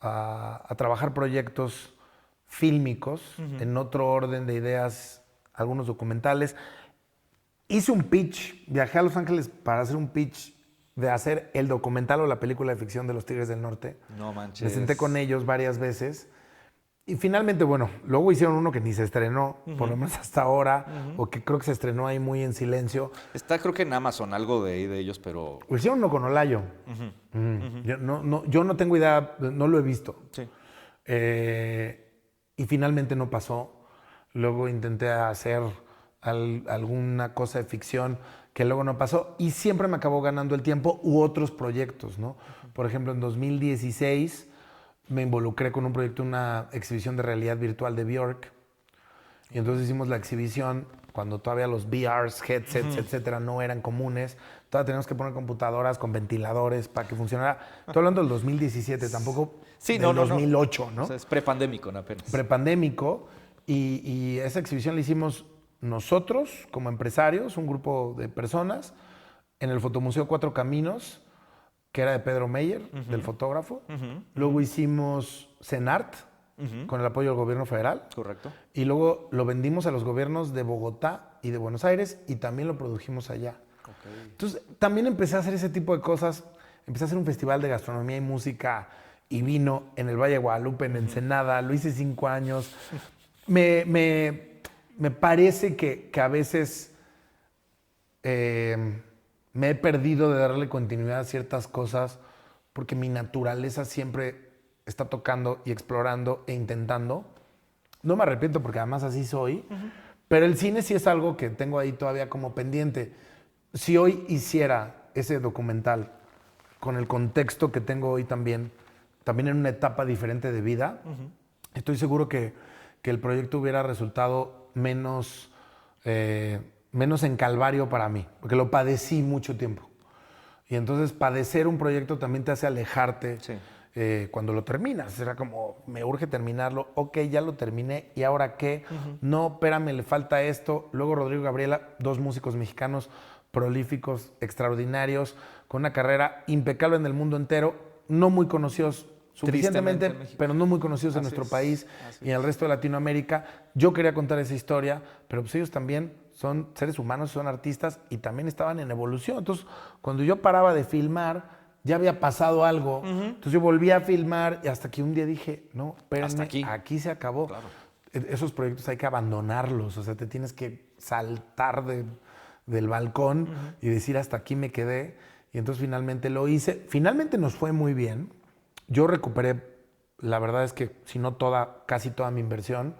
a trabajar proyectos fílmicos en otro orden de ideas, algunos documentales. Hice un pitch, viajé a Los Ángeles para hacer un pitch de hacer el documental o la película de ficción de los Tigres del Norte. No manches. Me senté con ellos varias veces. Y finalmente, bueno, luego hicieron uno que ni se estrenó, por lo menos hasta ahora, o que creo que se estrenó ahí muy en silencio. Está creo que en Amazon, algo de ahí de ellos, pero... O hicieron uno con Olayo. Yo no tengo idea, no lo he visto. Sí. Y finalmente no pasó. Luego intenté hacer alguna cosa de ficción que luego no pasó. Y siempre me acabó ganando el tiempo u otros proyectos, ¿no? Por ejemplo, en 2016 me involucré con un proyecto, una exhibición de realidad virtual de Björk. Y entonces hicimos la exhibición cuando todavía los VRs, headsets, etcétera, no eran comunes. Todavía teníamos que poner computadoras con ventiladores para que funcionara. Estoy hablando del 2017, tampoco del 2008, ¿no? O sea, es prepandémico, ¿no? Apenas. Prepandémico. Y esa exhibición la hicimos nosotros, como empresarios, un grupo de personas, en el Fotomuseo Cuatro Caminos, que era de Pedro Meyer, del fotógrafo. Luego hicimos CENART, con el apoyo del gobierno federal. Correcto. Y luego lo vendimos a los gobiernos de Bogotá y de Buenos Aires y también lo produjimos allá. Okay. Entonces, también empecé a hacer ese tipo de cosas. Empecé a hacer un festival de gastronomía y música y vino en el Valle de Guadalupe, en Ensenada. Lo hice 5 años. Me parece que a veces me he perdido de darle continuidad a ciertas cosas porque mi naturaleza siempre está tocando y explorando e intentando. No me arrepiento porque además así soy, pero el cine sí es algo que tengo ahí todavía como pendiente. Si hoy hiciera ese documental con el contexto que tengo hoy también en una etapa diferente de vida, estoy seguro que el proyecto hubiera resultado menos en calvario para mí, porque lo padecí mucho tiempo. Y entonces padecer un proyecto también te hace alejarte cuando lo terminas. Era como, me urge terminarlo, ok, ya lo terminé, ¿y ahora qué? No, espérame, le falta esto. Luego Rodrigo y Gabriela, 2 músicos mexicanos prolíficos, extraordinarios, con una carrera impecable en el mundo entero, no muy conocidos suficientemente, pero no muy conocidos en nuestro país y en el resto de Latinoamérica. Yo quería contar esa historia, pero pues ellos también son seres humanos, son artistas y también estaban en evolución. Entonces, cuando yo paraba de filmar, ya había pasado algo. Entonces yo volví a filmar y hasta que un día dije, no, espérenme, aquí se acabó. Claro. Esos proyectos hay que abandonarlos, o sea, te tienes que saltar del balcón y decir, hasta aquí me quedé. Y entonces finalmente lo hice. Finalmente nos fue muy bien. Yo recuperé, la verdad es que si no toda, casi toda mi inversión.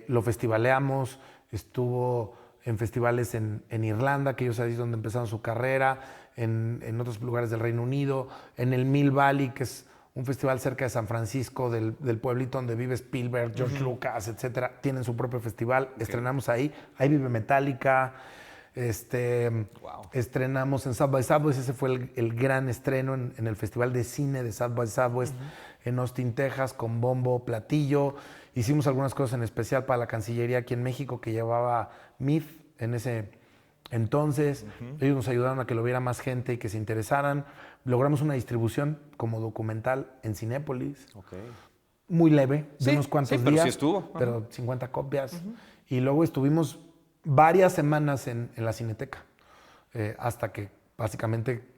Lo festivaleamos, estuvo en festivales en Irlanda, que ellos ahí es donde empezaron su carrera, en otros lugares del Reino Unido, en el Mill Valley, que es un festival cerca de San Francisco, del pueblito donde vive Spielberg, George Lucas, etcétera. Tienen su propio festival, estrenamos ahí vive Metallica. Estrenamos en South by Southwest, ese fue el gran estreno en el Festival de Cine de South by Southwest en Austin, Texas, con bombo, platillo. Hicimos algunas cosas en especial para la Cancillería aquí en México que llevaba MIF en ese entonces. Ellos nos ayudaron a que lo viera más gente y que se interesaran. Logramos una distribución como documental en Cinépolis. Muy leve, de unos cuantos días. Pero sí estuvo. Pero 50 copias. Y luego estuvimos varias semanas en la Cineteca, hasta que básicamente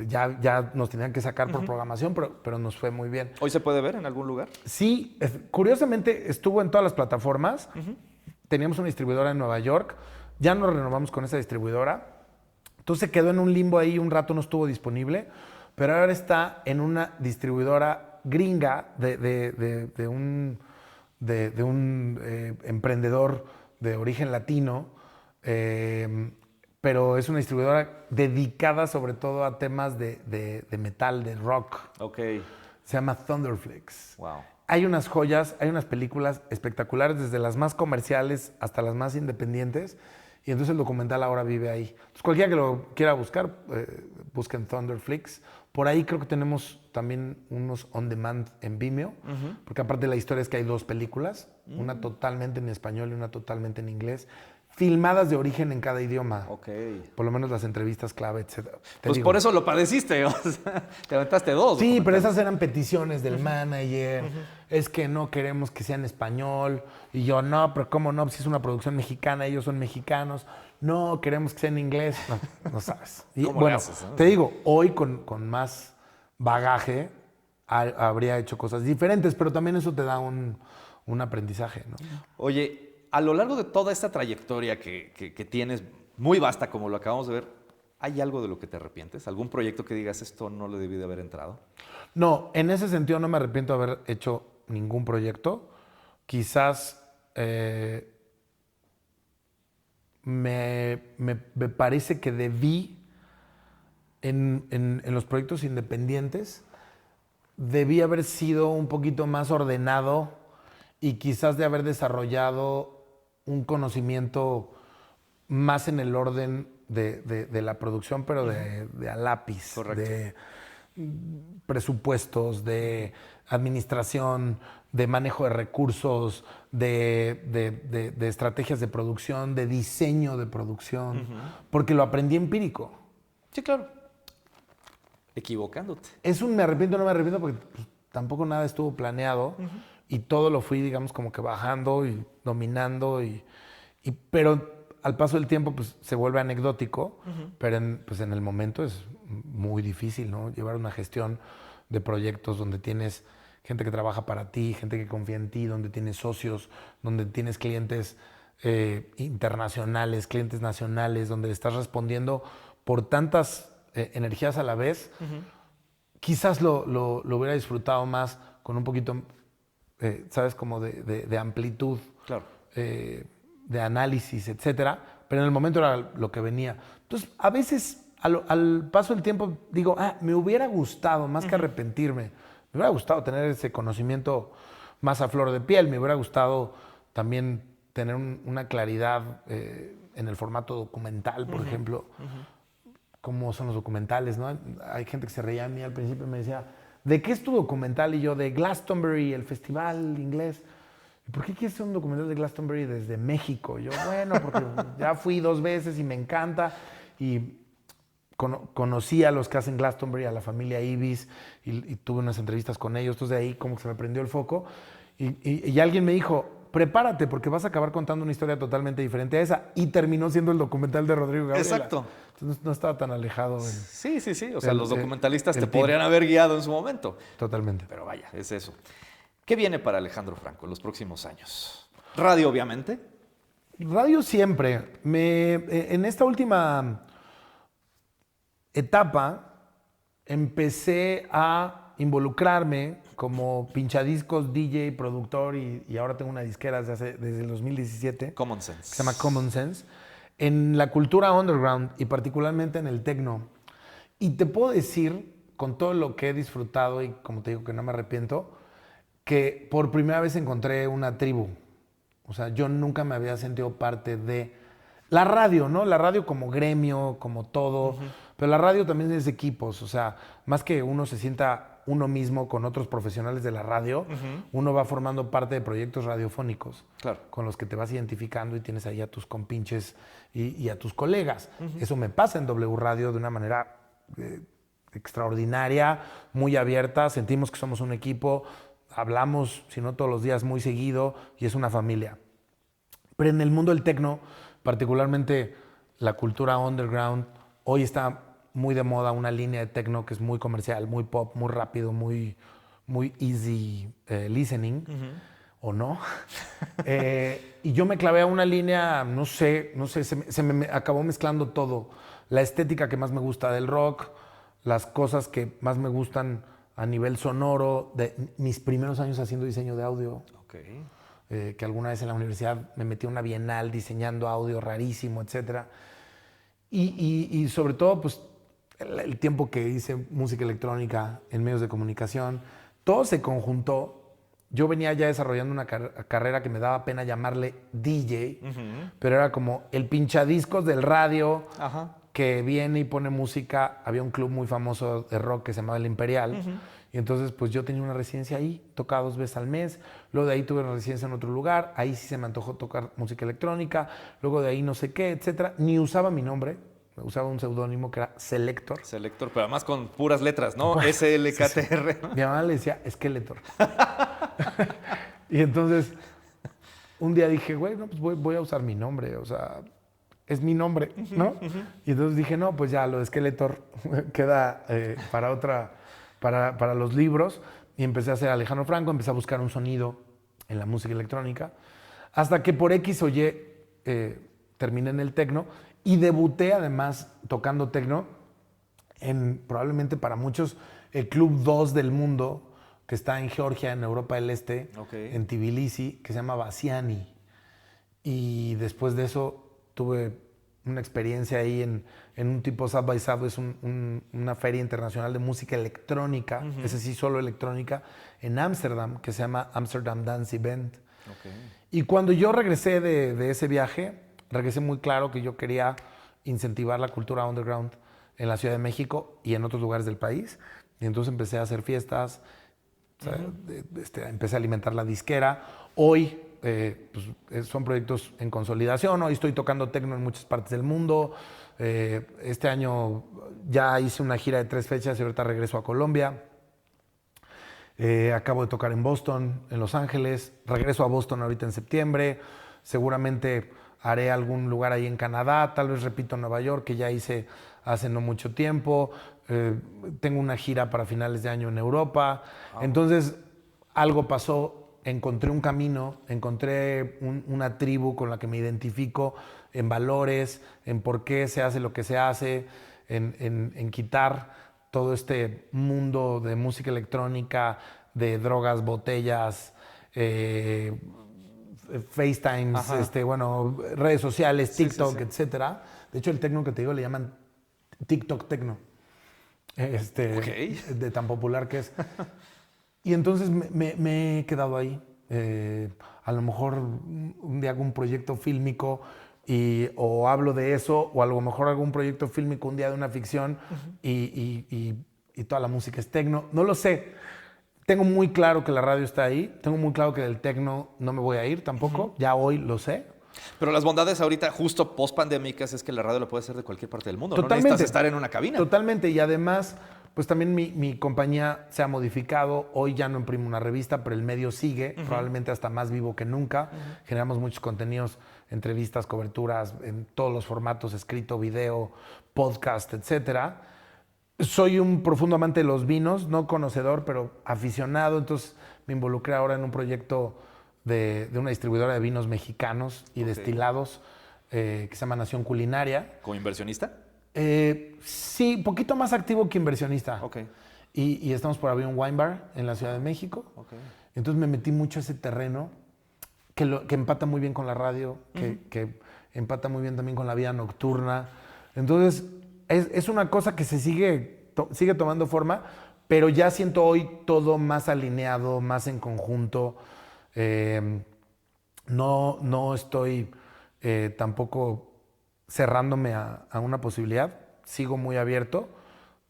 ya nos tenían que sacar por programación, pero nos fue muy bien. ¿Hoy se puede ver en algún lugar? Sí, curiosamente estuvo en todas las plataformas. Teníamos una distribuidora en Nueva York, ya nos renovamos con esa distribuidora. Entonces quedó en un limbo ahí, un rato no estuvo disponible, pero ahora está en una distribuidora gringa de un emprendedor de origen latino, pero es una distribuidora dedicada sobre todo a temas de metal, de rock. Ok. Se llama Thunderflix. Wow. Hay unas joyas, hay unas películas espectaculares, desde las más comerciales hasta las más independientes. Y entonces el documental ahora vive ahí. Entonces cualquiera que lo quiera buscar, busquen Thunderflix. Por ahí creo que tenemos también unos on demand en Vimeo, porque aparte de la historia es que hay 2 películas, una totalmente en español y una totalmente en inglés, filmadas de origen en cada idioma. Ok. Por lo menos las entrevistas clave, etc. Pues por eso lo padeciste, o sea, te aventaste 2. Sí, pero esas eran peticiones del manager. Es que no queremos que sea en español. Y yo, no, pero ¿cómo no? Si es una producción mexicana, ellos son mexicanos. No, queremos que sea en inglés. No sabes. Y ¿Cómo bueno, le haces, no? te digo, hoy con más bagaje habría hecho cosas diferentes, pero también eso te da un aprendizaje, ¿no? Oye, a lo largo de toda esta trayectoria que tienes, muy vasta como lo acabamos de ver, ¿hay algo de lo que te arrepientes? ¿Algún proyecto que digas, esto no le debí de haber entrado? No, en ese sentido no me arrepiento de haber hecho ningún proyecto. Quizás me parece que debí, en los proyectos independientes, debí haber sido un poquito más ordenado y quizás de haber desarrollado un conocimiento más en el orden de la producción, pero de a lápiz. Correcto. De presupuestos, de administración, de manejo de recursos, de estrategias de producción, de diseño de producción, porque lo aprendí empírico. Sí, claro. Equivocándote. Es un me arrepiento, no me arrepiento, porque pues, tampoco nada estuvo planeado y todo lo fui, digamos, como que bajando y dominando, pero al paso del tiempo pues, se vuelve anecdótico, pero pues, en el momento es muy difícil, ¿no? Llevar una gestión de proyectos donde tienes gente que trabaja para ti, gente que confía en ti, donde tienes socios, donde tienes clientes internacionales, clientes nacionales, donde le estás respondiendo por tantas energías a la vez. Quizás lo hubiera disfrutado más con un poquito, ¿sabes? Como de amplitud. Claro. De análisis, etcétera, pero en el momento era lo que venía. Entonces, a veces, al paso del tiempo, digo, me hubiera gustado, más que arrepentirme, me hubiera gustado tener ese conocimiento más a flor de piel, me hubiera gustado también tener una claridad en el formato documental, por ejemplo, cómo son los documentales, ¿no? Hay gente que se reía a mí al principio y me decía, ¿de qué es tu documental? Y yo, de Glastonbury, el festival inglés. ¿Por qué quieres hacer un documental de Glastonbury desde México? Yo, bueno, porque ya fui 2 veces y me encanta. Y conocí a los que hacen Glastonbury, a la familia Ibis, y tuve unas entrevistas con ellos. Entonces de ahí como que se me prendió el foco. Y alguien me dijo, prepárate porque vas a acabar contando una historia totalmente diferente a esa. Y terminó siendo el documental de Rodrigo Gabriela. Exacto. Entonces no estaba tan alejado. Sí. O sea, los documentalistas te team. podrían haber guiado en su momento. Totalmente. Pero vaya, es eso. ¿Qué viene para Alejandro Franco en los próximos años? Radio, obviamente. Radio siempre. En esta última etapa empecé a involucrarme como pinchadiscos, DJ, productor y ahora tengo una disquera desde el 2017. Common Sense. Que se llama Common Sense. En la cultura underground y particularmente en el techno. Y te puedo decir, con todo lo que he disfrutado y como te digo que no me arrepiento, que por primera vez encontré una tribu. O sea, yo nunca me había sentido parte de la radio, ¿no? La radio como gremio, como todo. Pero la radio también es de equipos. O sea, más que uno se sienta uno mismo con otros profesionales de la radio, uno va formando parte de proyectos radiofónicos. Claro. Con los que te vas identificando y tienes ahí a tus compinches y a tus colegas. Eso me pasa en W Radio de una manera extraordinaria, muy abierta. Sentimos que somos un equipo. Hablamos, si no todos los días, muy seguido y es una familia. Pero en el mundo del techno particularmente la cultura underground. Hoy está muy de moda una línea de techno que es muy comercial, muy pop, muy rápido, muy easy listening, o no. Y yo me clavé a una línea, no sé, se me acabó mezclando todo. La estética que más me gusta del rock, las cosas que más me gustan a nivel sonoro, de mis primeros años haciendo diseño de audio. Okay. Que alguna vez en la universidad me metí a una bienal diseñando audio rarísimo, etc. Y sobre todo, pues, el tiempo que hice música electrónica en medios de comunicación, todo se conjuntó. Yo venía ya desarrollando una carrera que me daba pena llamarle DJ, pero era como el pinchadiscos del radio, que viene y pone música. Había un club muy famoso de rock que se llamaba El Imperial, y entonces pues yo tenía una residencia ahí, tocaba 2 veces al mes. Luego de ahí tuve una residencia en otro lugar, ahí sí se me antojó tocar música electrónica. Luego de ahí no sé qué, etcétera. Ni usaba mi nombre, usaba un seudónimo que era Selector. Selector, pero además con puras letras, ¿no? SLKTR. Mi mamá le decía Skeletor. Y entonces un día dije, güey, no, pues voy a usar mi nombre, o sea, es mi nombre, ¿no? Y entonces dije, no, pues ya lo de Skeletor queda para los libros. Y empecé a hacer Alejandro Franco, empecé a buscar un sonido en la música electrónica, hasta que por X o Y terminé en el techno y debuté además tocando techno en probablemente para muchos el Club 2 del mundo, que está en Georgia, en Europa del Este, en Tbilisi, que se llama Basiani. Y después de eso tuve una experiencia ahí en un tipo South by South, es una feria internacional de música electrónica, ese sí solo electrónica, en Ámsterdam, que se llama Amsterdam Dance Event. Y cuando yo regresé de ese viaje, regresé muy claro que yo quería incentivar la cultura underground en la Ciudad de México y en otros lugares del país. Y entonces empecé a hacer fiestas, o sea, empecé a alimentar la disquera. Hoy son proyectos en consolidación. Hoy estoy tocando techno en muchas partes del mundo. Este año ya hice una gira de 3 fechas y ahorita regreso a Colombia. Acabo de tocar en Boston, en Los Ángeles. Regreso a Boston ahorita en septiembre. Seguramente haré algún lugar ahí en Canadá. Tal vez repito Nueva York, que ya hice hace no mucho tiempo. Tengo una gira para finales de año en Europa. Entonces, algo pasó. Encontré un camino, encontré una tribu con la que me identifico en valores, en por qué se hace lo que se hace, en quitar todo este mundo de música electrónica, de drogas, botellas, FaceTimes, redes sociales, TikTok, etcétera. De hecho, el techno que te digo le llaman TikTok techno, de tan popular que es. Y entonces me he quedado ahí. A lo mejor un día hago un proyecto fílmico o hablo de eso, o a lo mejor hago un proyecto fílmico un día de una ficción y toda la música es techno. No lo sé. Tengo muy claro que la radio está ahí. Tengo muy claro que del techno no me voy a ir tampoco. Ya hoy lo sé. Pero las bondades ahorita, justo post-pandémicas, es que la radio lo puede hacer de cualquier parte del mundo. Totalmente. No necesitas estar en una cabina. Totalmente. Y además, pues también mi compañía se ha modificado. Hoy ya no imprimo una revista, pero el medio sigue, probablemente hasta más vivo que nunca. Generamos muchos contenidos, entrevistas, coberturas, en todos los formatos, escrito, video, podcast, etcétera. Soy un profundo amante de los vinos, no conocedor, pero aficionado. Entonces me involucré ahora en un proyecto de una distribuidora de vinos mexicanos y destilados que se llama Nación Culinaria. ¿Como inversionista? Sí, poquito más activo que inversionista. Okay. Y estamos por abrir un wine bar en la Ciudad de México. Okay. Entonces me metí mucho a ese terreno que empata muy bien con la radio, que empata muy bien también con la vida nocturna. Entonces es una cosa que se sigue tomando forma, pero ya siento hoy todo más alineado, más en conjunto. No estoy tampoco cerrándome a una posibilidad, sigo muy abierto.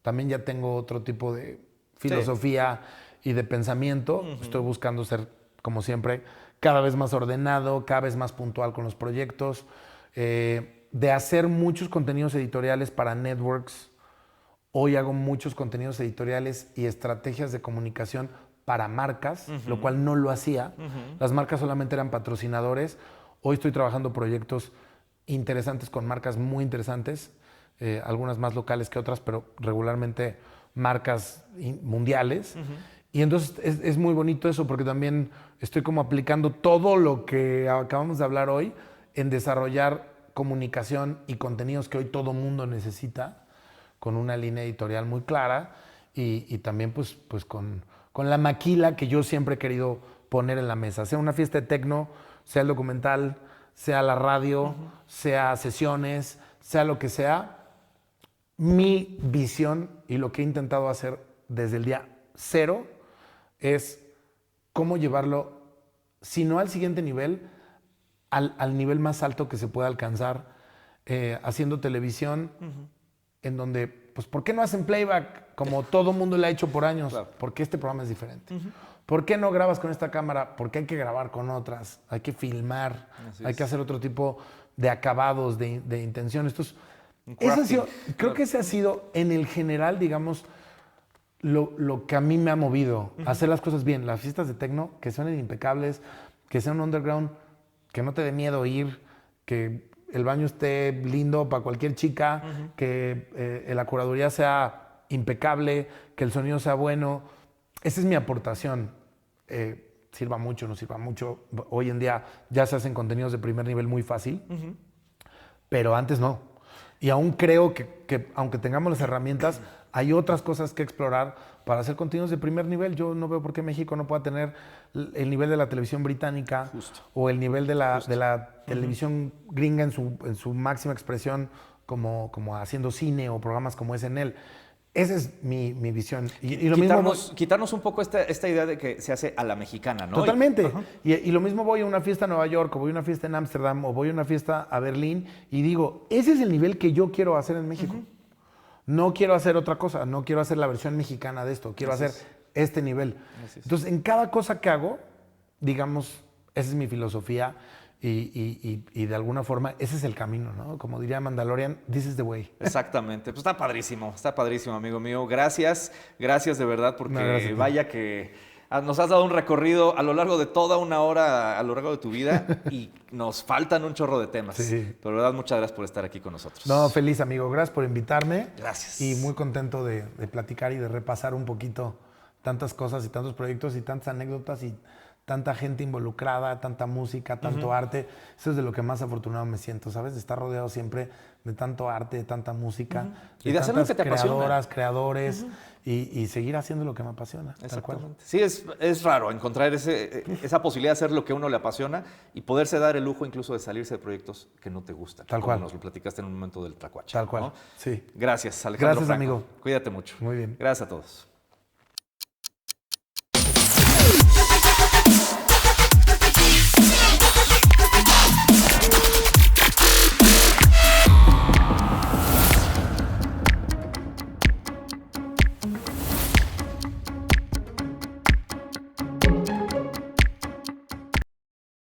También ya tengo otro tipo de filosofía y de pensamiento. Estoy buscando ser, como siempre, cada vez más ordenado, cada vez más puntual con los proyectos, de hacer muchos contenidos editoriales para networks. Hoy hago muchos contenidos editoriales y estrategias de comunicación para marcas, lo cual no lo hacía. Las marcas solamente eran patrocinadores. Hoy estoy trabajando proyectos interesantes con marcas muy interesantes, algunas más locales que otras, pero regularmente marcas mundiales. Y entonces es muy bonito eso, porque también estoy como aplicando todo lo que acabamos de hablar hoy en desarrollar comunicación y contenidos que hoy todo mundo necesita, con una línea editorial muy clara y también pues con la maquila que yo siempre he querido poner en la mesa, sea una fiesta de tecno, sea el documental, sea la radio, sea sesiones, sea lo que sea. Mi visión y lo que he intentado hacer desde el día cero es cómo llevarlo, si no al siguiente nivel, al nivel más alto que se pueda alcanzar, haciendo televisión, en donde, pues, ¿por qué no hacen playback como todo mundo le ha hecho por años? Claro. Porque este programa es diferente. ¿Por qué no grabas con esta cámara? Porque hay que grabar con otras, hay que filmar, hay que hacer otro tipo de acabados, de intenciones. Entonces, creo que ese ha sido, en el general, digamos, lo que a mí me ha movido, hacer las cosas bien. Las fiestas de tecno, que suenen impecables, que sean underground, que no te dé miedo ir, que el baño esté lindo para cualquier chica, que la curaduría sea impecable, que el sonido sea bueno. Esa es mi aportación. Sirva mucho, no sirva mucho. Hoy en día ya se hacen contenidos de primer nivel muy fácil, pero antes no. Y aún creo que aunque tengamos las herramientas, hay otras cosas que explorar para hacer contenidos de primer nivel. Yo no veo por qué México no pueda tener el nivel de la televisión británica o el nivel de la televisión gringa en su máxima expresión, como haciendo cine o programas como SNL. Esa es mi visión. Y lo quitarnos un poco esta idea de que se hace a la mexicana, ¿no? Totalmente. Y lo mismo, voy a una fiesta en Nueva York, o voy a una fiesta en Ámsterdam, o voy a una fiesta a Berlín, y digo, ese es el nivel que yo quiero hacer en México. No quiero hacer otra cosa, no quiero hacer la versión mexicana de esto, quiero hacer este nivel. Entonces, en cada cosa que hago, digamos, esa es mi filosofía, y de alguna forma ese es el camino, ¿no? Como diría Mandalorian, this is the way. Exactamente. Pues está padrísimo, amigo mío. Gracias de verdad, porque vaya que nos has dado un recorrido a lo largo de toda una hora, a lo largo de tu vida, y nos faltan un chorro de temas. Sí. Pero de verdad, muchas gracias por estar aquí con nosotros. No, feliz, amigo. Gracias por invitarme. Gracias. Y muy contento de platicar y de repasar un poquito tantas cosas y tantos proyectos y tantas anécdotas y tanta gente involucrada, tanta música, tanto arte. Eso es de lo que más afortunado me siento, ¿sabes? De estar rodeado siempre de tanto arte, de tanta música. Y de hacer lo que te apasiona. Creadores, y seguir haciendo lo que me apasiona. Tal cual. Sí, es raro encontrar esa posibilidad de hacer lo que a uno le apasiona y poderse dar el lujo incluso de salirse de proyectos que no te gustan. Tal cual. Como nos lo platicaste en un momento del Tlacuache. Tal cual, ¿no? sí. Gracias, Alejandro Gracias, Franco. amigo. Cuídate mucho. Muy bien. Gracias a todos.